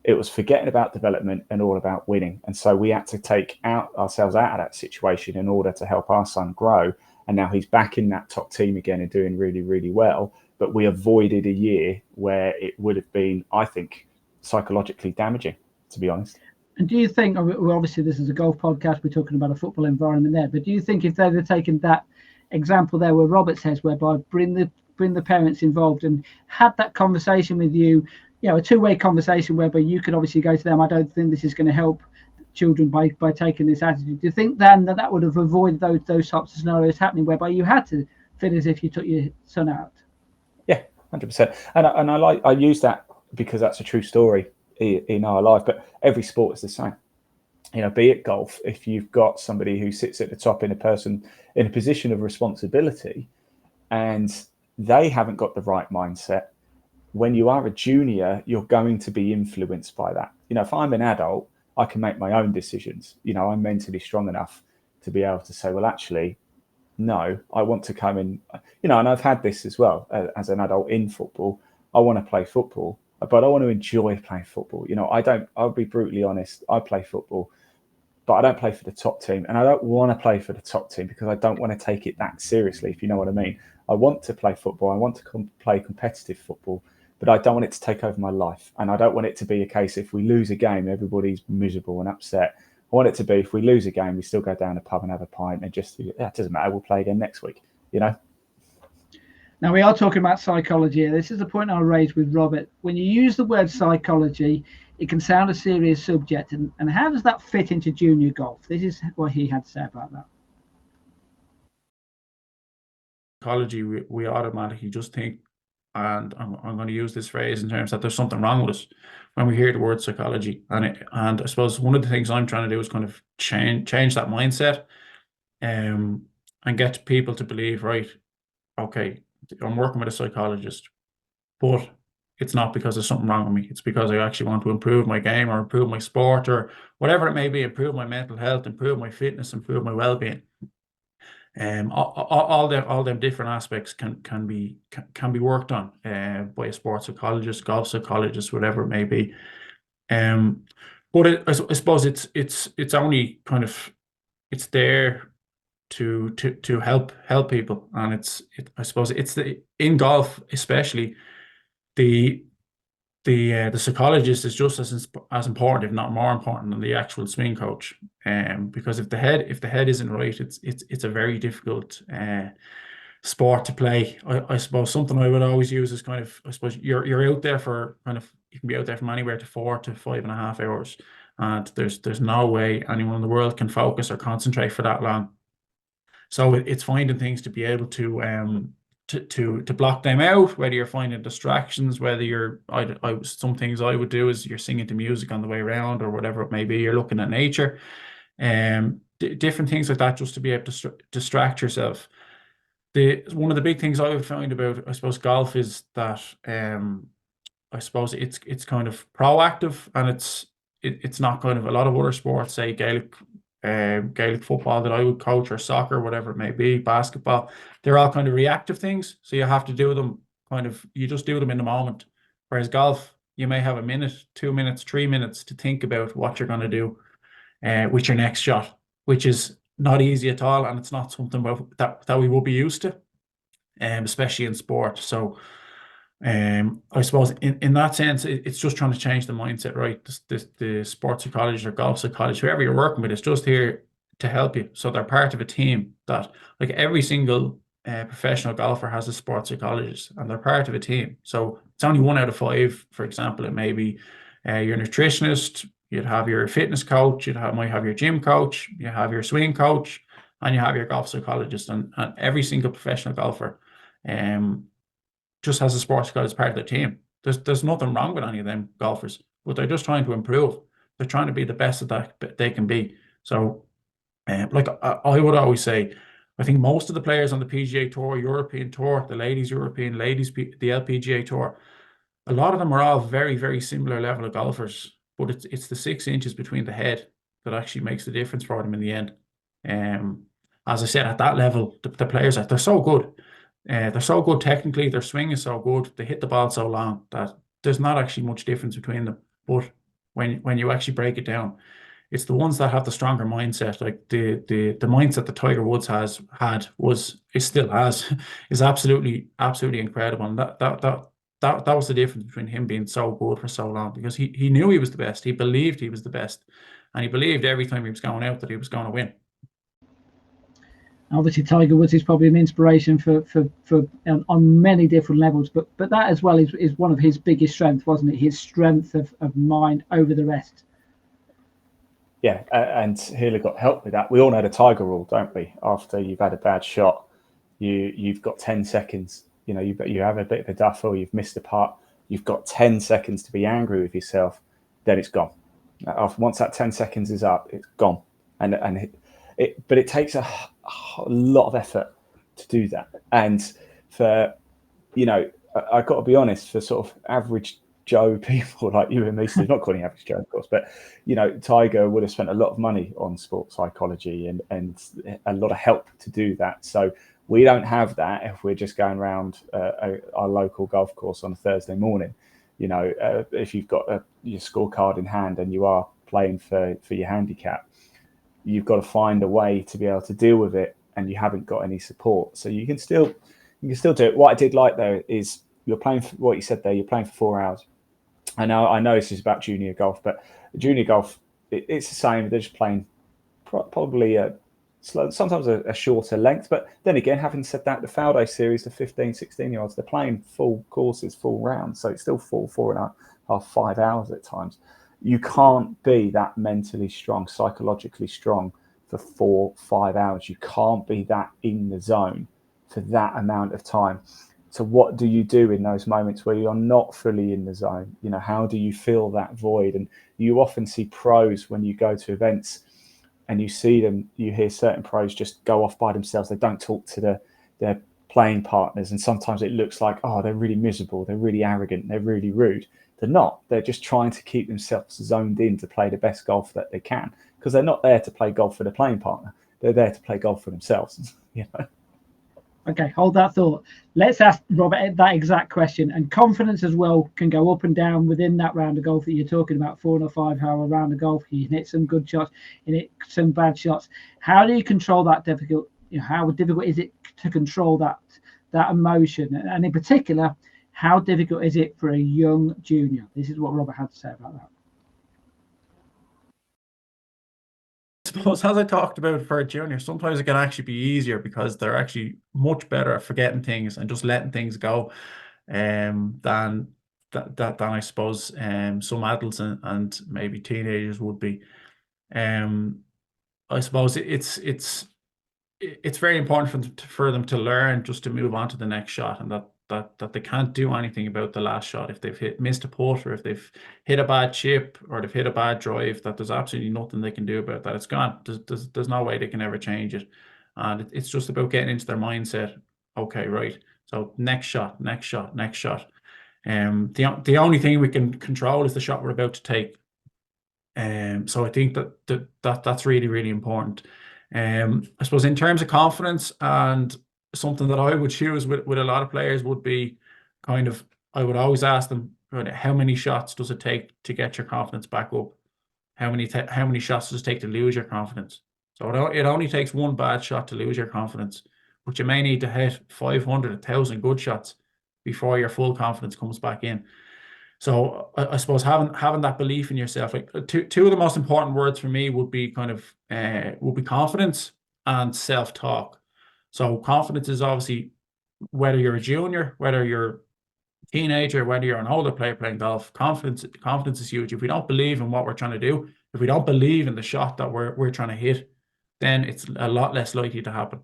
it was forgetting about development and all about winning. And so we had to take ourselves out of that situation in order to help our son grow. And now he's back in that top team again and doing really, really well. But we avoided a year where it would have been, I think, psychologically damaging, to be honest. And do you think, well, obviously this is a golf podcast, we're talking about a football environment there, but do you think if they'd have taken that example there where Robert says, whereby bring the parents involved and had that conversation with you, a two-way conversation whereby you could obviously go to them, I don't think this is going to help children by taking this attitude. Do you think then that would have avoided those types of scenarios happening whereby you had to feel as if you took your son out? Yeah, 100%. And I use that because that's a true story in our life, but every sport is the same. Be it golf, if you've got somebody who sits at the top in a position of responsibility and they haven't got the right mindset, when you are a junior, you're going to be influenced by that. If I'm an adult, I can make my own decisions. I'm mentally strong enough to be able to say, well, actually, no, I want to come in, and I've had this as well as an adult in football. I want to play football, but I want to enjoy playing football. I'll be brutally honest. I play football, but I don't play for the top team, and I don't want to play for the top team because I don't want to take it that seriously, if you know what I mean. I want to play football. I want to play competitive football, but I don't want it to take over my life. And I don't want it to be a case, if we lose a game, everybody's miserable and upset. I want it to be, if we lose a game, we still go down the pub and have a pint and just, it doesn't matter, we'll play again next week, Now, we are talking about psychology. This is the point I raised with Robert. When you use the word psychology, it can sound a serious subject. And how does that fit into junior golf? This is what he had to say about that. Psychology, we automatically just think, and I'm going to use this phrase in terms that there's something wrong with us when we hear the word psychology. And I suppose one of the things I'm trying to do is kind of change that mindset, and get people to believe, right, okay, I'm working with a psychologist, but it's not because there's something wrong with me. It's because I actually want to improve my game or improve my sport or whatever it may be, improve my mental health, improve my fitness, improve my well-being. All them different aspects can be worked on by a sports psychologist, golf psychologist, whatever it may be. But I suppose it's only kind of, it's there to help people, and I suppose it's in golf especially, the psychologist is just as important, if not more important, than the actual swing coach. Because if the head isn't right, it's a very difficult sport to play. I suppose something I would always use is kind of, I suppose you're out there for kind of, you can be out there from anywhere to 4 to 5.5 hours, and there's no way anyone in the world can focus or concentrate for that long. So it's finding things to be able to block them out, whether you're finding distractions, whether you're some things I would do is you're singing to music on the way around or whatever it may be, you're looking at nature, different things like that, just to be able to distract yourself. One of the big things I would find about, I suppose, golf is that I suppose it's kind of proactive, and it's not kind of a lot of other sports, say Gaelic football that I would coach, or soccer, whatever it may be, basketball. They're all kind of reactive things, so you have to do them you just do them in the moment. Whereas golf, you may have a minute, 2 minutes, 3 minutes to think about what you're going to do with your next shot, which is not easy at all, and it's not something that we will be used to, especially in sport. So I suppose in that sense, it's just trying to change the mindset, right? The sports psychologist or golf psychologist, whoever you're working with, is just here to help you. So they're part of a team that, like, every single professional golfer has a sports psychologist, and they're part of a team. So it's only 1 out of 5. For example, it may be your nutritionist, you'd have your fitness coach, might have your gym coach, you have your swing coach, and you have your golf psychologist. And every single professional golfer just has a sports psychologist as part of their team. There's nothing wrong with any of them golfers, but they're just trying to improve. They're trying to be the best that they can be. So, like I would always say, I think most of the players on the PGA Tour, European Tour, the Ladies European, the LPGA Tour, a lot of them are all very, very similar level of golfers, but it's the 6 inches between the head that actually makes the difference for them in the end. As I said, at that level, the players they're so good. They're so good technically. Their swing is so good. They hit the ball so long that there's not actually much difference between them. But when you actually break it down, it's the ones that have the stronger mindset. Like the mindset that Tiger Woods still has, is absolutely incredible. And that was the difference between him being so good for so long, because he knew he was the best. He believed he was the best, and he believed every time he was going out that he was going to win. Obviously, Tiger Woods is probably an inspiration for on many different levels, but that as well is one of his biggest strengths, wasn't it? His strength of mind over the rest. Yeah, and Healy got help with that. We all know the Tiger rule, don't we? After you've had a bad shot, you've got 10 seconds. You know, you have a bit of a duffel, you've missed a putt, you've got 10 seconds to be angry with yourself. Then it's gone. Once that 10 seconds is up, it's gone. But it takes a lot of effort to do that. And for, I've got to be honest, for sort of average Joe people like you and me, so not calling average Joe, of course, but, Tiger would have spent a lot of money on sports psychology and a lot of help to do that. So we don't have that if we're just going around our local golf course on a Thursday morning. If you've got your scorecard in hand and you are playing for your handicap, you've got to find a way to be able to deal with it, and you haven't got any support. So you can still do it. What I did like though is you're playing for what you said there. You're playing for 4 hours. I know this is about junior golf, but junior golf, it's the same. They're just playing probably sometimes a shorter length. But then again, having said that, the Faldo series, the 15, 16-year-olds, they're playing full courses, full rounds. So it's still 4.5, 5 hours at times. You can't be that mentally strong, psychologically strong for 4, 5 hours. You can't be that in the zone for that amount of time. So what do you do in those moments where you're not fully in the zone? How do you fill that void? And you often see pros when you go to events and you see them, you hear certain pros just go off by themselves. They don't talk to their playing partners. And sometimes it looks like, they're really miserable. They're really arrogant. They're really rude. They're not. They're just trying to keep themselves zoned in to play the best golf that they can, because they're not there to play golf for the playing partner. They're there to play golf for themselves. Okay, hold that thought. Let's ask Robert that exact question. And confidence as well can go up and down within that round of golf that you're talking about, 4 or 5 hour round of golf. You can hit some good shots, you hit some bad shots. How do you control that how difficult is it to control that emotion? And in particular, How difficult is it for a young junior? This is what Robert had to say about that. I suppose, as I talked about for a junior, sometimes it can actually be easier because they're actually much better at forgetting things and just letting things go, than I suppose some adults and maybe teenagers would be. I suppose it's very important for them to learn just to move on to the next shot, and that they can't do anything about the last shot. If they've missed a putt, or if they've hit a bad chip, or they've hit a bad drive, that there's absolutely nothing they can do about that. It's gone. There's no way they can ever change it. And it's just about getting into their mindset. Okay, right. So next shot, next shot, next shot. The only thing we can control is the shot we're about to take. So I think that's really, really important. I suppose in terms of confidence, and something that I would choose with a lot of players would be kind of, I would always ask them, how many shots does it take to get your confidence back up? How many shots does it take to lose your confidence? So it only takes one bad shot to lose your confidence, but you may need to hit 500, 1,000 good shots before your full confidence comes back in. So I suppose having that belief in yourself, like two of the most important words for me would be confidence and self-talk. So confidence is obviously, whether you're a junior, whether you're a teenager, whether you're an older player playing golf, confidence is huge. If we don't believe in what we're trying to do, if we don't believe in the shot that we're trying to hit, then it's a lot less likely to happen.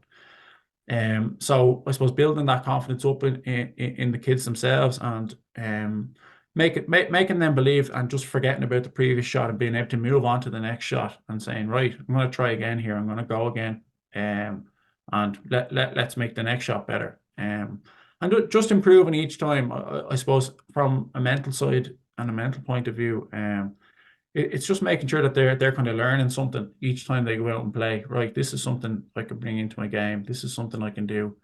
So I suppose building that confidence up in the kids themselves, and making them believe, and just forgetting about the previous shot and being able to move on to the next shot and saying, right, I'm going to try again here. I'm going to go again. And let's make the next shot better. And just improving each time. I suppose from a mental side and a mental point of view, it's just making sure that they're kind of learning something each time they go out and play. Right, this is something I can bring into my game. This is something I can do.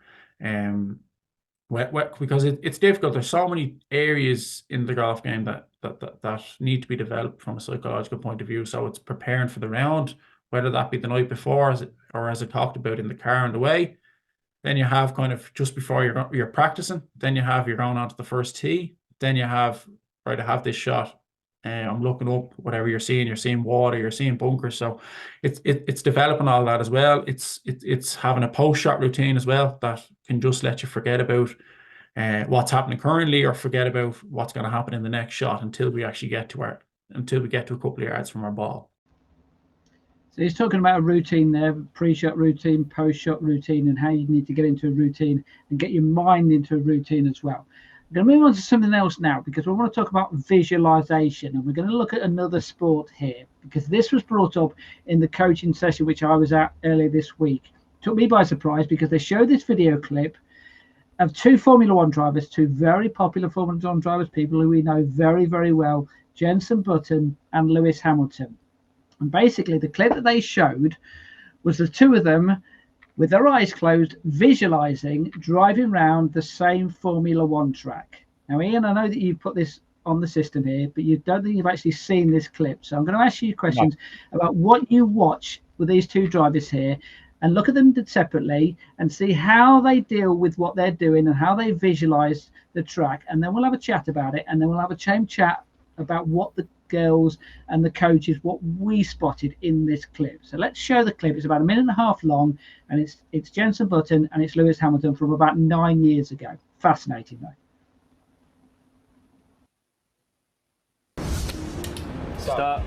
Because it's difficult. There's so many areas in the golf game that need to be developed from a psychological point of view. So it's preparing for the round, whether that be the night before, or as I talked about, in the car on the way. Then you have kind of just before you're practicing. Then you're going on to the first tee. Then you have, right, I have this shot. I'm looking up, whatever you're seeing water, you're seeing bunkers. So it's developing all that as well. It's having a post-shot routine as well that can just let you forget about what's happening currently, or forget about what's going to happen in the next shot until we actually get to a couple of yards from our ball. So he's talking about a routine there, pre-shot routine, post-shot routine, and how you need to get into a routine and get your mind into a routine as well. I'm going to move on to something else now, because we want to talk about visualization, and we're going to look at another sport here, because this was brought up in the coaching session which I was at earlier this week. It took me by surprise, because they showed this video clip of two Formula One drivers, two very popular Formula One drivers, people who we know very, very well, Jenson Button and Lewis Hamilton. And basically the clip that they showed was the two of them with their eyes closed, visualizing driving around the same Formula One track. Now, Ian, I know that you put this on the system here, but you don't think you've actually seen this clip. So I'm going to ask you questions about what you watch with these two drivers here, and look at them separately and see how they deal with what they're doing and how they visualize the track. And then we'll have a chat about it, and then we'll have a chain chat about what the girls and the coaches, what we spotted in this clip. So let's show the clip. It's about 1.5 minutes long, and it's Jenson Button and it's Lewis Hamilton from about 9 years ago. Fascinating though. Start.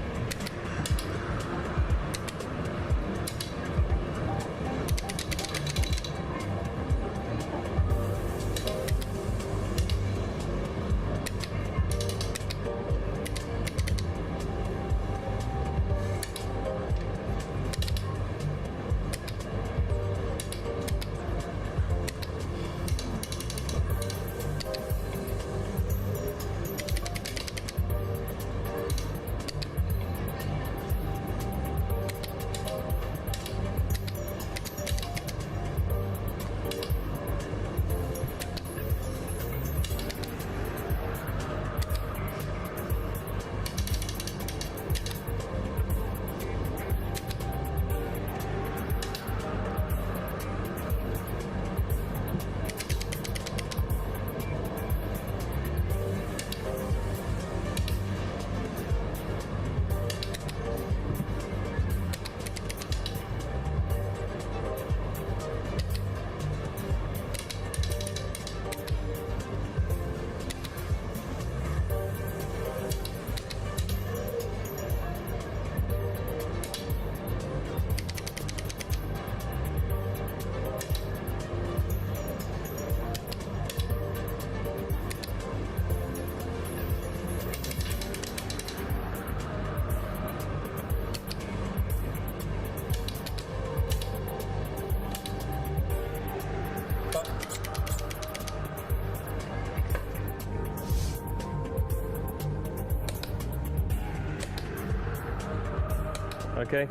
Okay.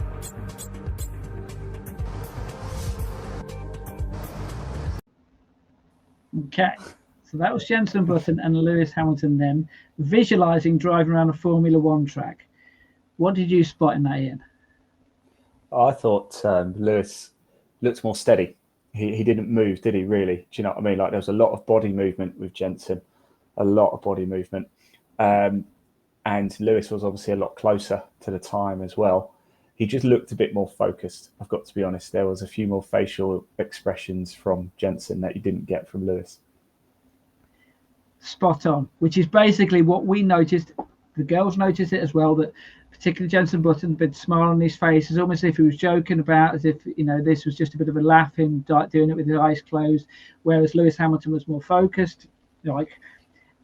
Okay. So that was Jenson Button and Lewis Hamilton then, visualizing driving around a Formula One track. What did you spot in that, Ian? I thought Lewis looked more steady. He didn't move, did he, really? Do you know what I mean? Like, there was a lot of body movement with Jenson, a lot of body movement. And Lewis was obviously a lot closer to the time as well. He just looked a bit more focused, I've got to be honest. There was a few more facial expressions from Jenson that you didn't get from Lewis. Spot on, which is basically what we noticed. The girls noticed it as well, that particularly Jenson Button, a bit smile on his face, as almost as if he was joking about, as if, you know, this was just a bit of a laugh, him doing it with his eyes closed, whereas Lewis Hamilton was more focused.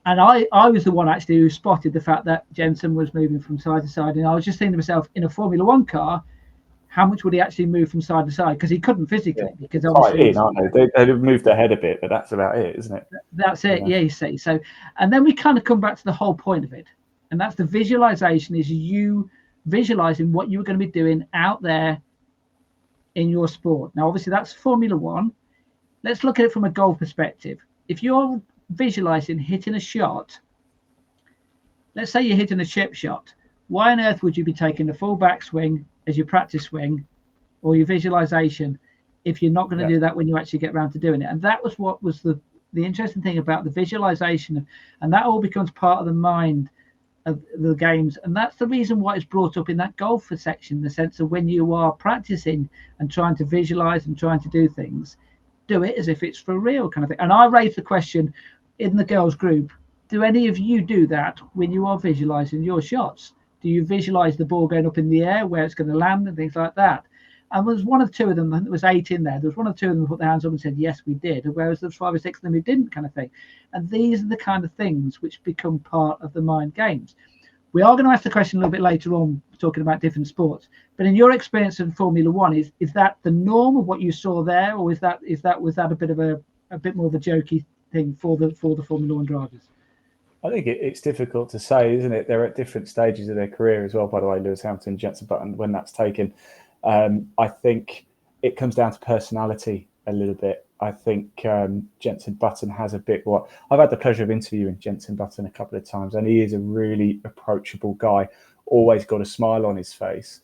And I was the one actually who spotted the fact that Jenson was moving from side to side, and I was just thinking to myself, in a Formula One car, how much would he actually move from side to side? Because he couldn't physically, because obviously aren't they? They've moved their head a bit, but that's about it, isn't it? That's it. Yeah, you see. So, and then we kind of come back to the whole point of it, and that's the visualization. Is you visualizing what you're going to be doing out there in your sport. Now, obviously, that's Formula One. Let's look at it from a golf perspective. If you're visualizing hitting a shot, let's say you're hitting a chip shot, why on earth would you be taking the full backswing as your practice swing or your visualization if you're not going to do that when you actually get around to doing it? And that was what was the interesting thing about the visualization, and that all becomes part of the mind of the games. And that's the reason why it's brought up in that golf section, in the sense of when you are practicing and trying to visualize and trying to do things, do it as if it's for real kind of thing. And I raised the question in the girls group, do any of you do that when you are visualizing your shots? Do you visualize the ball going up in the air, where it's going to land and things like that? And there was one or two of them, and there was 8 in there. There was one or two of them who put their hands up and said, yes, we did. Whereas there was 5 or 6 of them who didn't, kind of thing. And these are the kind of things which become part of the mind games. We are going to ask the question a little bit later on, talking about different sports. But in your experience in Formula One, is that the norm of what you saw there, or was that a bit of a bit more of a jokey thing for the Formula One drivers? I think it's difficult to say, isn't it? They're at different stages of their career as well, by the way, Lewis Hamilton, Jenson Button, when that's taken. I think it comes down to personality a little bit. I think Jenson Button has a bit more. I've had the pleasure of interviewing Jenson Button a couple of times, and he is a really approachable guy, always got a smile on his face.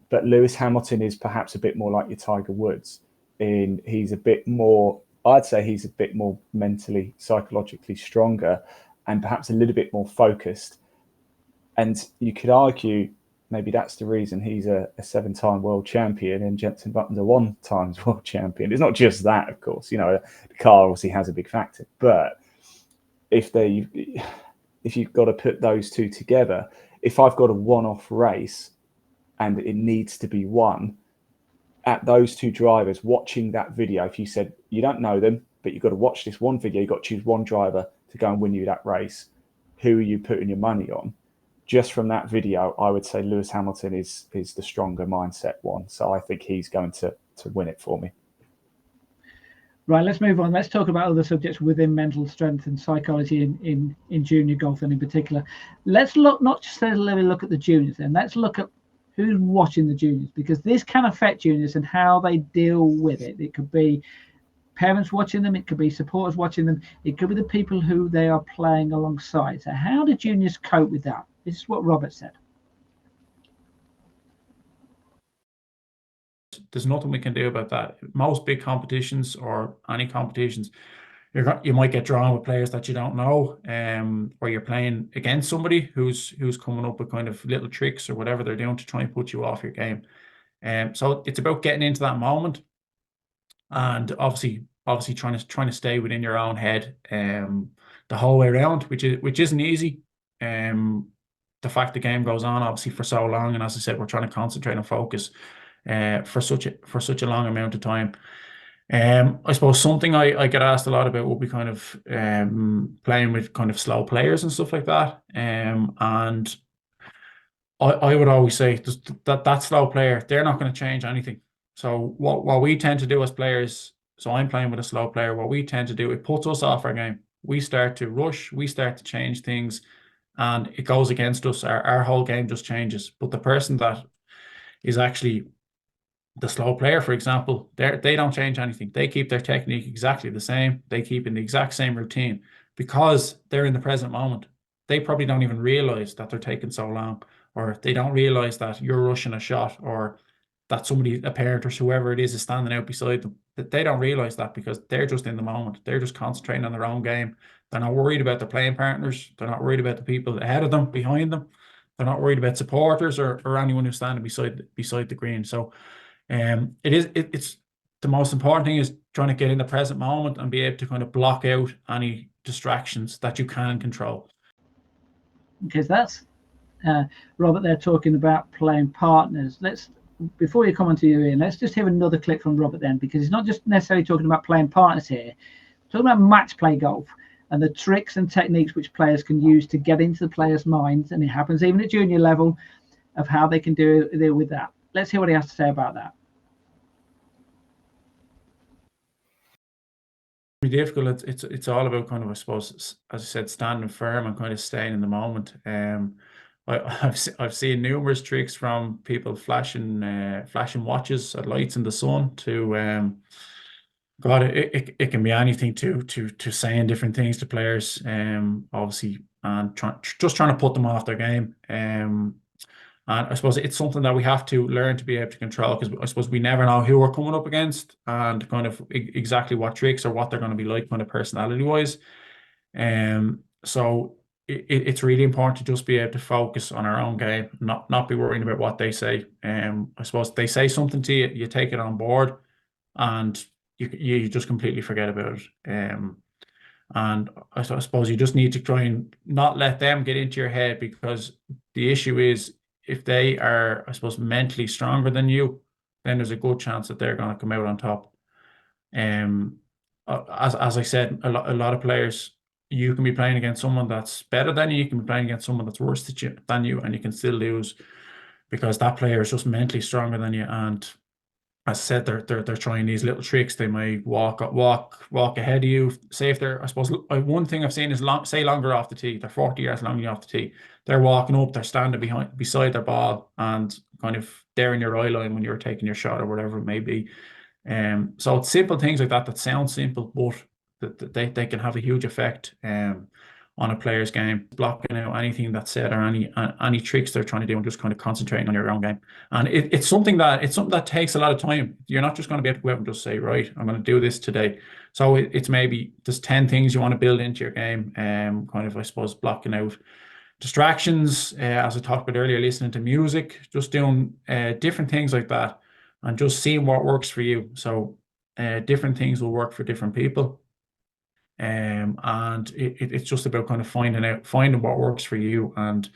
But Lewis Hamilton is perhaps a bit more like your Tiger Woods. He's a bit more, I'd say he's a bit more mentally, psychologically stronger, and perhaps a little bit more focused. And you could argue maybe that's the reason he's a 7-time world champion and Jenson Button's a 1-time world champion. It's not just that, of course. You know, the car obviously has a big factor. But if you've got to put those two together, if I've got a one-off race and it needs to be won, at those two drivers watching that video, if you said you don't know them, but you've got to watch this one video, you've got to choose one driver to go and win you that race, who are you putting your money on? Just from that video, I would say Lewis Hamilton is the stronger mindset one. So I think he's going to win it for me. Right, let's move on. Let's talk about other subjects within mental strength and psychology in junior golf, and in particular. Let's not just look at the juniors then. Let's look at who's watching the juniors, because this can affect juniors and how they deal with it. It could be parents watching them, it could be supporters watching them, it could be the people who they are playing alongside. So how do juniors cope with that? This is what Robert said. There's nothing we can do about that. Most big competitions, or any competitions, you might get drawn with players that you don't know, or you're playing against somebody who's coming up with kind of little tricks or whatever they're doing to try and put you off your game. So it's about getting into that moment, and obviously trying to stay within your own head the whole way around, which isn't easy. The fact the game goes on obviously for so long, and as I said, we're trying to concentrate and focus for such a long amount of time. I suppose something I get asked a lot about will be kind of playing with kind of slow players and stuff like that. And I would always say that slow player, they're not going to change anything. So what we tend to do as players, so I'm playing with a slow player, what we tend to do, it puts us off our game. We start to rush, we start to change things, and it goes against us. Our whole game just changes. But the person that is actually the slow player, for example. They don't change anything. They keep their technique exactly the same. They keep in the exact same routine because they're in the present moment. They probably don't even realize that they're taking so long, or they don't realize that you're rushing a shot, or that somebody, a parent or whoever it is standing out beside them. That they don't realize that because they're just in the moment. They're just concentrating on their own game. They're not worried about their playing partners. They're not worried about the people ahead of them, behind them. They're not worried about supporters or anyone who's standing beside the green. So it's the most important thing is trying to get in the present moment and be able to kind of block out any distractions that you can control. Because that's Robert there talking about playing partners. Before you come on to you, Ian, let's just hear another clip from Robert then, because he's not just necessarily talking about playing partners here. He's talking about match play golf and the tricks and techniques which players can use to get into the players' minds, and it happens even at junior level, of how they can deal with that. Let's hear what he has to say about that. Be difficult. It's all about kind of, I suppose, as I said, standing firm and kind of staying in the moment. I've seen numerous tricks from people flashing watches at lights in the sun to God, it can be anything to saying different things to players, obviously, and just trying to put them off their game. And I suppose it's something that we have to learn to be able to control, because I suppose we never know who we're coming up against and kind of exactly what tricks or what they're going to be like kind of personality wise. So it's really important to just be able to focus on our own game, not be worrying about what they say. I suppose they say something to you, you take it on board, and you just completely forget about it. And I suppose you just need to try and not let them get into your head, because the issue is, if they are, I suppose, mentally stronger than you, then there's a good chance that they're going to come out on top. As I said, a lot of players, you can be playing against someone that's better than you can be playing against someone that's worse than you, and you can still lose because that player is just mentally stronger than you. And as I said, they're trying these little tricks. They might walk ahead of you. Say if they're, I suppose, one thing I've seen is longer off the tee. They're 40 yards longer off the tee. They're walking up. They're standing beside their ball and kind of there in your eye line when you're taking your shot or whatever it may be. So it's simple things like that sound simple, but they can have a huge effect on a player's game, blocking out anything that's said or any tricks they're trying to do, and just kind of concentrating on your own game. And it's something that takes a lot of time. You're not just going to be able to go out and just say, right, I'm going to do this today. So it's maybe there's 10 things you want to build into your game, kind of, I suppose, blocking out distractions, as I talked about earlier, listening to music, just doing different things like that, and just seeing what works for you. So different things will work for different people. And it's just about kind of finding what works for you and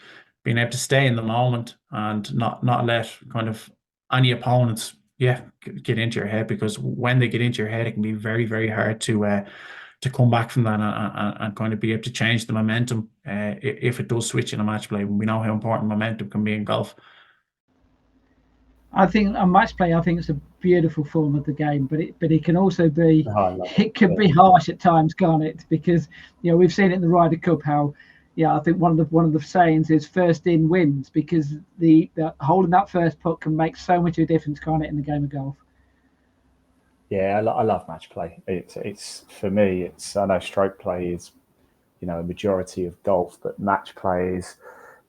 being able to stay in the moment and not let kind of any opponents get into your head, because when they get into your head, it can be very, very hard to come back from that and kind of be able to change the momentum if it does switch in a match play. We know how important momentum can be in golf. I think a match play, I think it's a beautiful form of the game, but it can also be, it can be harsh at times, can't it? Because, you know, we've seen it in the Ryder Cup how, I think one of the sayings is first in wins, because the holding that first putt can make so much of a difference, can't it, in the game of golf? Yeah, I love match play. It's for me, I know stroke play is, a majority of golf, but match play is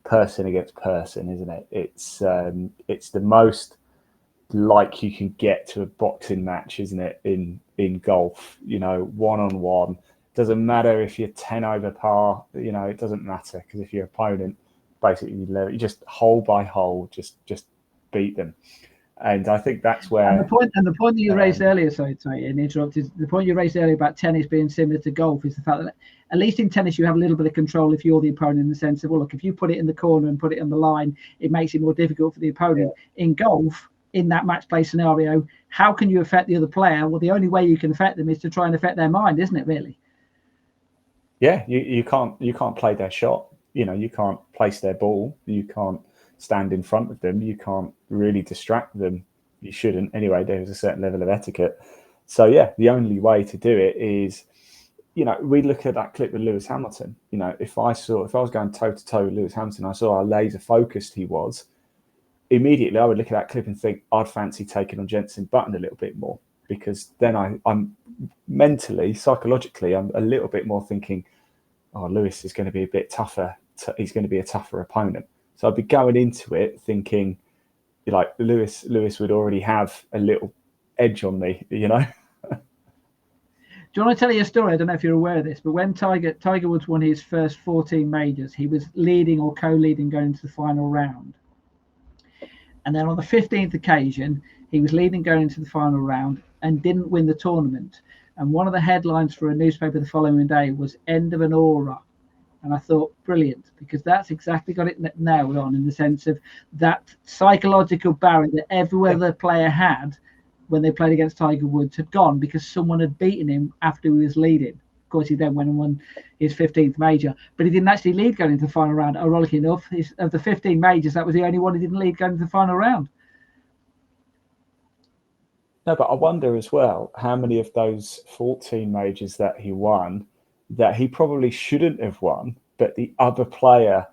person against person, isn't it? It's the most like you can get to a boxing match, isn't it? In golf, one-on-one. Doesn't matter if you're 10 over par. It doesn't matter, because if your opponent basically you just hole by hole, just beat them. And I think that's where. And the point that you raised earlier, sorry, and interrupted. The point you raised earlier about tennis being similar to golf is the fact that at least in tennis you have a little bit of control if you're the opponent, in the sense of, well, look, if you put it in the corner and put it on the line, it makes it more difficult for the opponent. Yeah. In golf, in that match play scenario, how can you affect the other player? Well, the only way you can affect them is to try and affect their mind, isn't it? Really? Yeah, you can't play their shot. You can't place their ball. You can't stand in front of them. You can't really distract them. You shouldn't anyway. There's a certain level of etiquette. So yeah, the only way to do it is, we look at that clip with Lewis Hamilton. If I was going toe to toe with Lewis Hamilton, I saw how laser focused he was. immediately I would look at that clip and think I'd fancy taking on Jenson Button a little bit more, because then I'm mentally, psychologically, I'm a little bit more thinking, oh, Lewis is going to be a bit tougher. He's going to be a tougher opponent. So I'd be going into it thinking, like, Lewis would already have a little edge on me, you know. Do you want to tell you a story? I don't know if you're aware of this, but when Tiger Woods won his first 14 majors, he was leading or co-leading going into the final round. And then on the 15th occasion, he was leading going into the final round and didn't win the tournament. And one of the headlines for a newspaper the following day was "End of an Aura." And I thought, brilliant, because that's exactly got it nailed on, in the sense of that psychological barrier that every other player had when they played against Tiger Woods had gone, because someone had beaten him after he was leading. Of course, he then went and won his 15th major, but he didn't actually lead going into the final round. Ironically enough, of the 15 majors, that was the only one he didn't lead going into the final round. No, but I wonder as well how many of those 14 majors that he won that he probably shouldn't have won, but the other player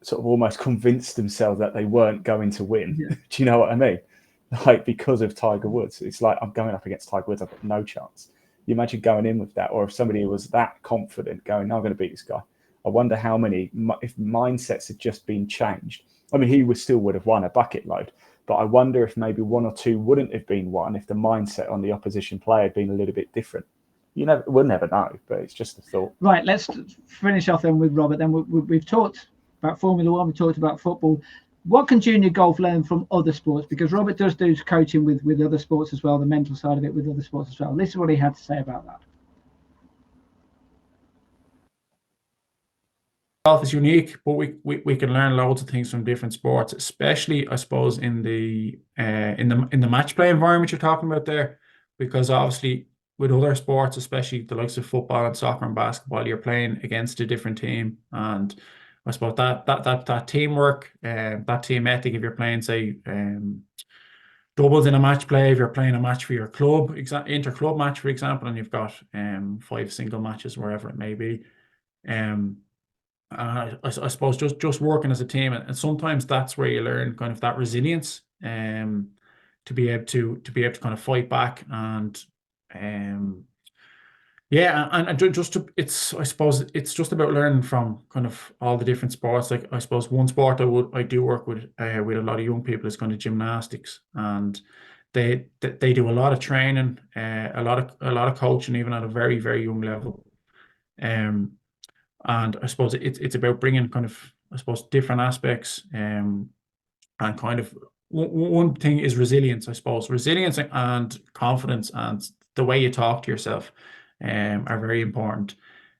sort of almost convinced themselves that they weren't going to win. Yeah. Do you know what I mean? Like, because of Tiger Woods, it's like, I'm going up against Tiger Woods, I've got no chance. You imagine going in with that, or if somebody was that confident going, no, I'm going to beat this guy. I wonder how many, if mindsets had just been changed. I mean, he still would have won a bucket load, but I wonder if maybe one or two wouldn't have been won if the mindset on the opposition player had been a little bit different. We'll never know, but it's just a thought. Right, let's finish off then with Robert. Then we've talked about Formula One, we've talked about football. What can junior golf learn from other sports? Because Robert does do coaching with other sports as well, the mental side of it with other sports as well. This is what he had to say about that. Golf is unique, but we can learn loads of things from different sports, especially, I suppose, in the match play environment you're talking about there, because obviously with other sports, especially the likes of football and soccer and basketball, you're playing against a different team, and I suppose that teamwork, that team ethic. If you're playing, say, doubles in a match play, if you're playing a match for your club, inter-club match, for example, and you've got 5 single matches, wherever it may be, I suppose just working as a team, and sometimes that's where you learn kind of that resilience, to be able to kind of fight back, and I suppose it's just about learning from kind of all the different sports. Like, I suppose one sport I do work with a lot of young people is kind of gymnastics, and they do a lot of training, a lot of coaching, even at a very, very young level. And I suppose it's about bringing kind of, I suppose, different aspects, and kind of one thing is resilience, I suppose. Resilience and confidence and the way you talk to yourself are very important.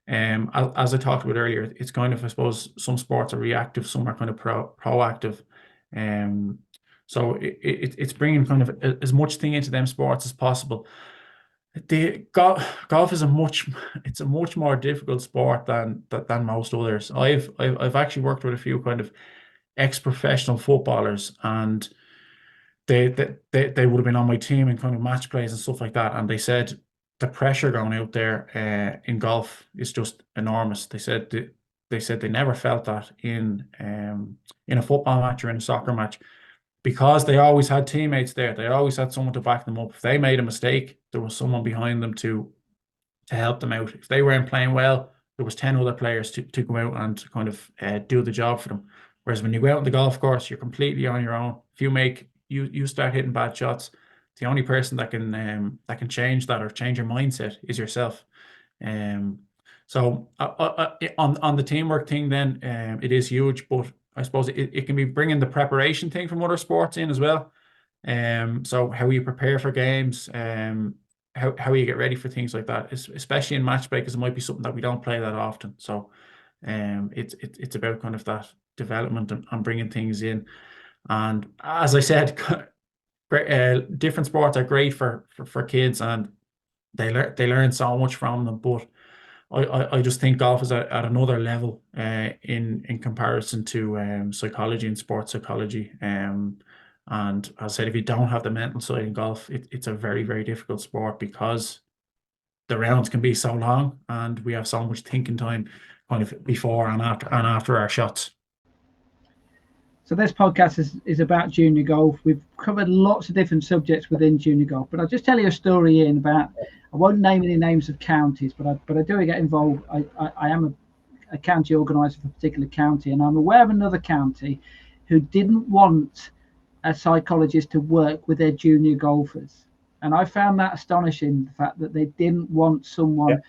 As I talked about earlier, it's kind of, I suppose, some sports are reactive, some are kind of proactive. So it's bringing kind of as much thing into them sports as possible. Golf is a much more difficult sport than most others. I've actually worked with a few kind of ex-professional footballers, and they would have been on my team in kind of match plays and stuff like that, and they said the pressure going out there in golf is just enormous. They said they never felt that in a football match or in a soccer match, because they always had teammates there. They always had someone to back them up. If they made a mistake, there was someone behind them to help them out. If they weren't playing well, there was 10 other players to go out and kind of do the job for them. Whereas when you go out on the golf course, you're completely on your own. If you start hitting bad shots, the only person that can change that or change your mindset is yourself. So on the teamwork thing, then it is huge, but I suppose it can be bringing the preparation thing from other sports in as well. So how you prepare for games, how you get ready for things like that, especially in match play, because it might be something that we don't play that often. So it's about kind of that development and bringing things in. And as I said, different sports are great for kids, and they learn so much from them. But I just think golf is at another level in comparison to psychology and sports psychology. And as I said, if you don't have the mental side in golf, it's a very, very difficult sport, because the rounds can be so long and we have so much thinking time kind of before and after our shots. So this podcast is about junior golf. We've covered lots of different subjects within junior golf, but I'll just tell you a story, Ian, about, I won't name any names of counties, but I do get involved. I am a county organizer for a particular county, and I'm aware of another county who didn't want a psychologist to work with their junior golfers. And I found that astonishing, the fact that they didn't want someone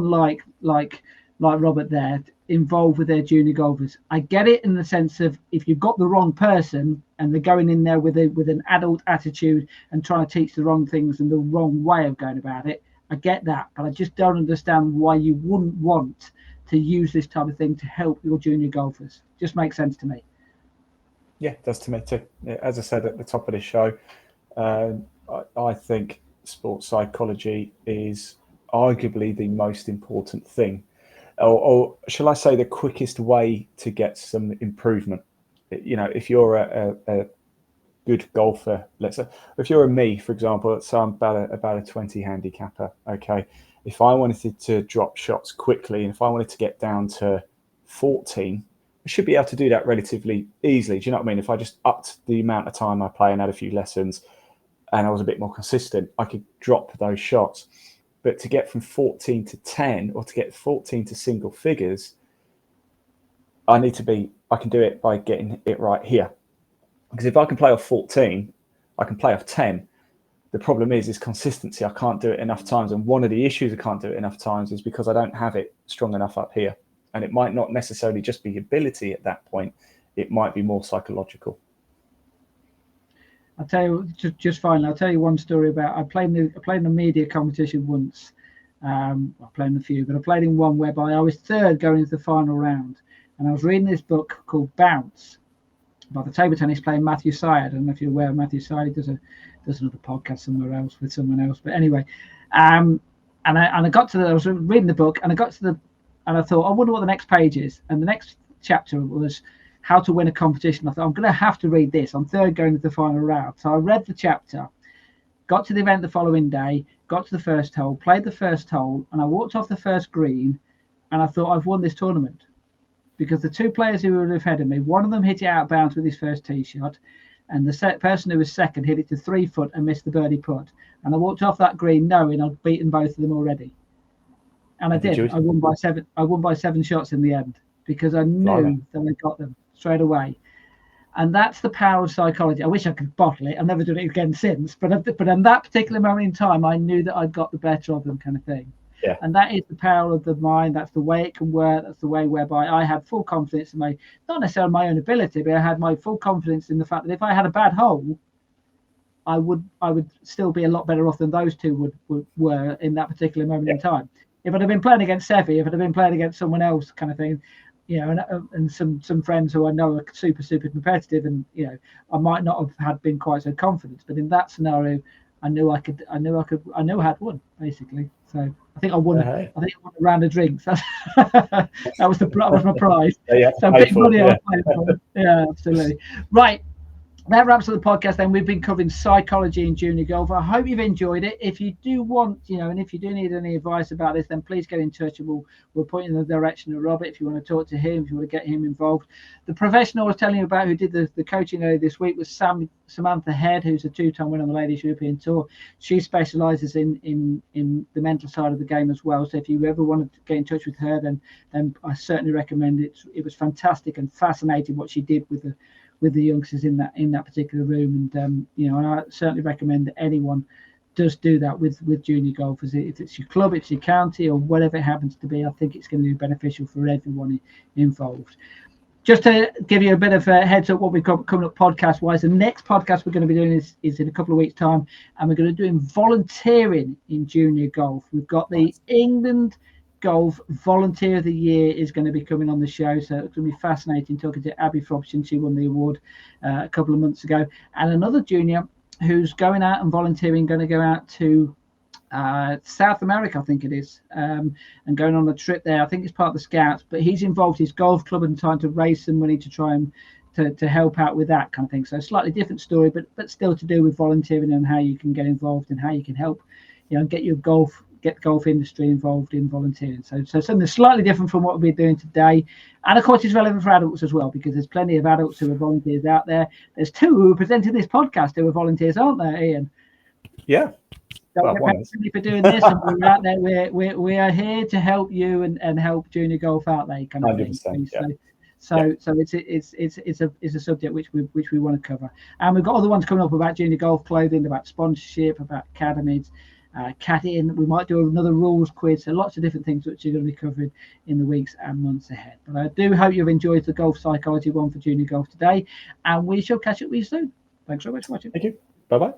like Robert there involved with their junior golfers. I get it in the sense of, if you've got the wrong person and they're going in there with an adult attitude and trying to teach the wrong things and the wrong way of going about it, I get that, but I just don't understand why you wouldn't want to use this type of thing to help your junior golfers. Just makes sense to me. Yeah, it does to me too. As I said at the top of this show, I think sports psychology is arguably the most important thing, or shall I say the quickest way to get some improvement. You know, if you're a good golfer, let's say, if you're me, for example, so I'm about a 20 handicapper, okay, if I wanted to drop shots quickly and if I wanted to get down to 14, I should be able to do that relatively easily. Do you know what I mean? If I just upped the amount of time I play and had a few lessons and I was a bit more consistent, I could drop those shots. But to get from 14 to 10 or to get 14 to single figures, I can do it by getting it right here. Because if I can play off 14, I can play off 10. The problem is consistency. I can't do it enough times. And one of the issues I can't do it enough times is because I don't have it strong enough up here. And it might not necessarily just be ability at that point. It might be more psychological. I'll tell you, just finally, I'll tell you one story about, I played in a media competition once. I played in a few, but I played in one whereby I was third going into the final round. And I was reading this book called Bounce by the table tennis player Matthew Syed. I don't know if you're aware of Matthew Syed. He does another podcast somewhere else with someone else. But anyway, and I got to I was reading the book and I thought, I wonder what the next page is. And the next chapter was how to win a competition. I thought, I'm going to have to read this. I'm third going to the final round. So I read the chapter, got to the event the following day, got to the first hole, played the first hole, and I walked off the first green, and I thought, I've won this tournament. Because the two players who were ahead of me, one of them hit it out of bounds with his first tee shot, and the person who was second hit it to 3 foot and missed the birdie putt. And I walked off that green knowing I'd beaten both of them already. And I did. I won by 7 shots in the end because I knew that I got them straight away. And that's the power of psychology. I wish I could bottle it. I've never done it again since. But in that particular moment in time, I knew that I'd got the better of them, kind of thing. Yeah. And that is the power of the mind. That's the way it can work. That's the way whereby I had full confidence in not necessarily my own ability, but I had my full confidence in the fact that if I had a bad hole, I would still be a lot better off than those two were in that particular moment in time. If I'd have been playing against Sevi, if I'd have been playing against someone else, kind of thing, you know, and some friends who I know are super competitive, and you know, I might not have been quite so confident. But in that scenario, I knew I had won basically. So I think I won. I think I won a round of drinks. that was my prize. Yeah, so big money. Yeah, absolutely. Right. That wraps up the podcast then. We've been covering psychology in junior golf. I hope you've enjoyed it. If you do want, and if you do need any advice about this, then please get in touch and we'll point you in the direction of Robert if you want to talk to him, if you want to get him involved. The professional I was telling you about who did the coaching earlier this week was Samantha Head, who's a 2-time winner on the Ladies European Tour. She specialises in the mental side of the game as well. So if you ever want to get in touch with her, then I certainly recommend it. It was fantastic and fascinating what she did with the youngsters in that particular room, and and I certainly recommend that anyone does do that with junior golfers. If it's your club, if it's your county, or whatever it happens to be, I think it's going to be beneficial for everyone involved. Just to give you a bit of a heads up what we've got coming up podcast wise, the next podcast we're going to be doing is in a couple of weeks time, and we're going to be doing volunteering in junior golf. We've got the England Golf Volunteer of the Year is going to be coming on the show, so it's going to be fascinating talking to Abby Frobisher. She won the award a couple of months ago, and another junior who's going out and volunteering, going to go out to South America, I think it is, and going on a trip there. I think it's part of the Scouts, but he's involved his golf club and trying to raise some money to try and to help out with that kind of thing. So slightly different story, but still to do with volunteering and how you can get involved and how you can help, get your golf get the golf industry involved in volunteering. So something slightly different from what we're doing today. And of course, it's relevant for adults as well, because there's plenty of adults who are volunteers out there. There's 2 who are presenting this podcast who are volunteers, aren't there, Ian? Yeah. Don't get paid for doing this, and we're out there. We are here to help you and help junior golf out there, kind of 100%, thing. yeah. So it's a subject which we want to cover, and we've got other ones coming up about junior golf clothing, about sponsorship, about academies, caddying. We might do another rules quiz. So lots of different things which are going to be covered in the weeks and months ahead. But I do hope you've enjoyed the golf psychology one for junior golf today, and we shall catch up with you soon. Thanks so much for watching. Thank you. Bye bye.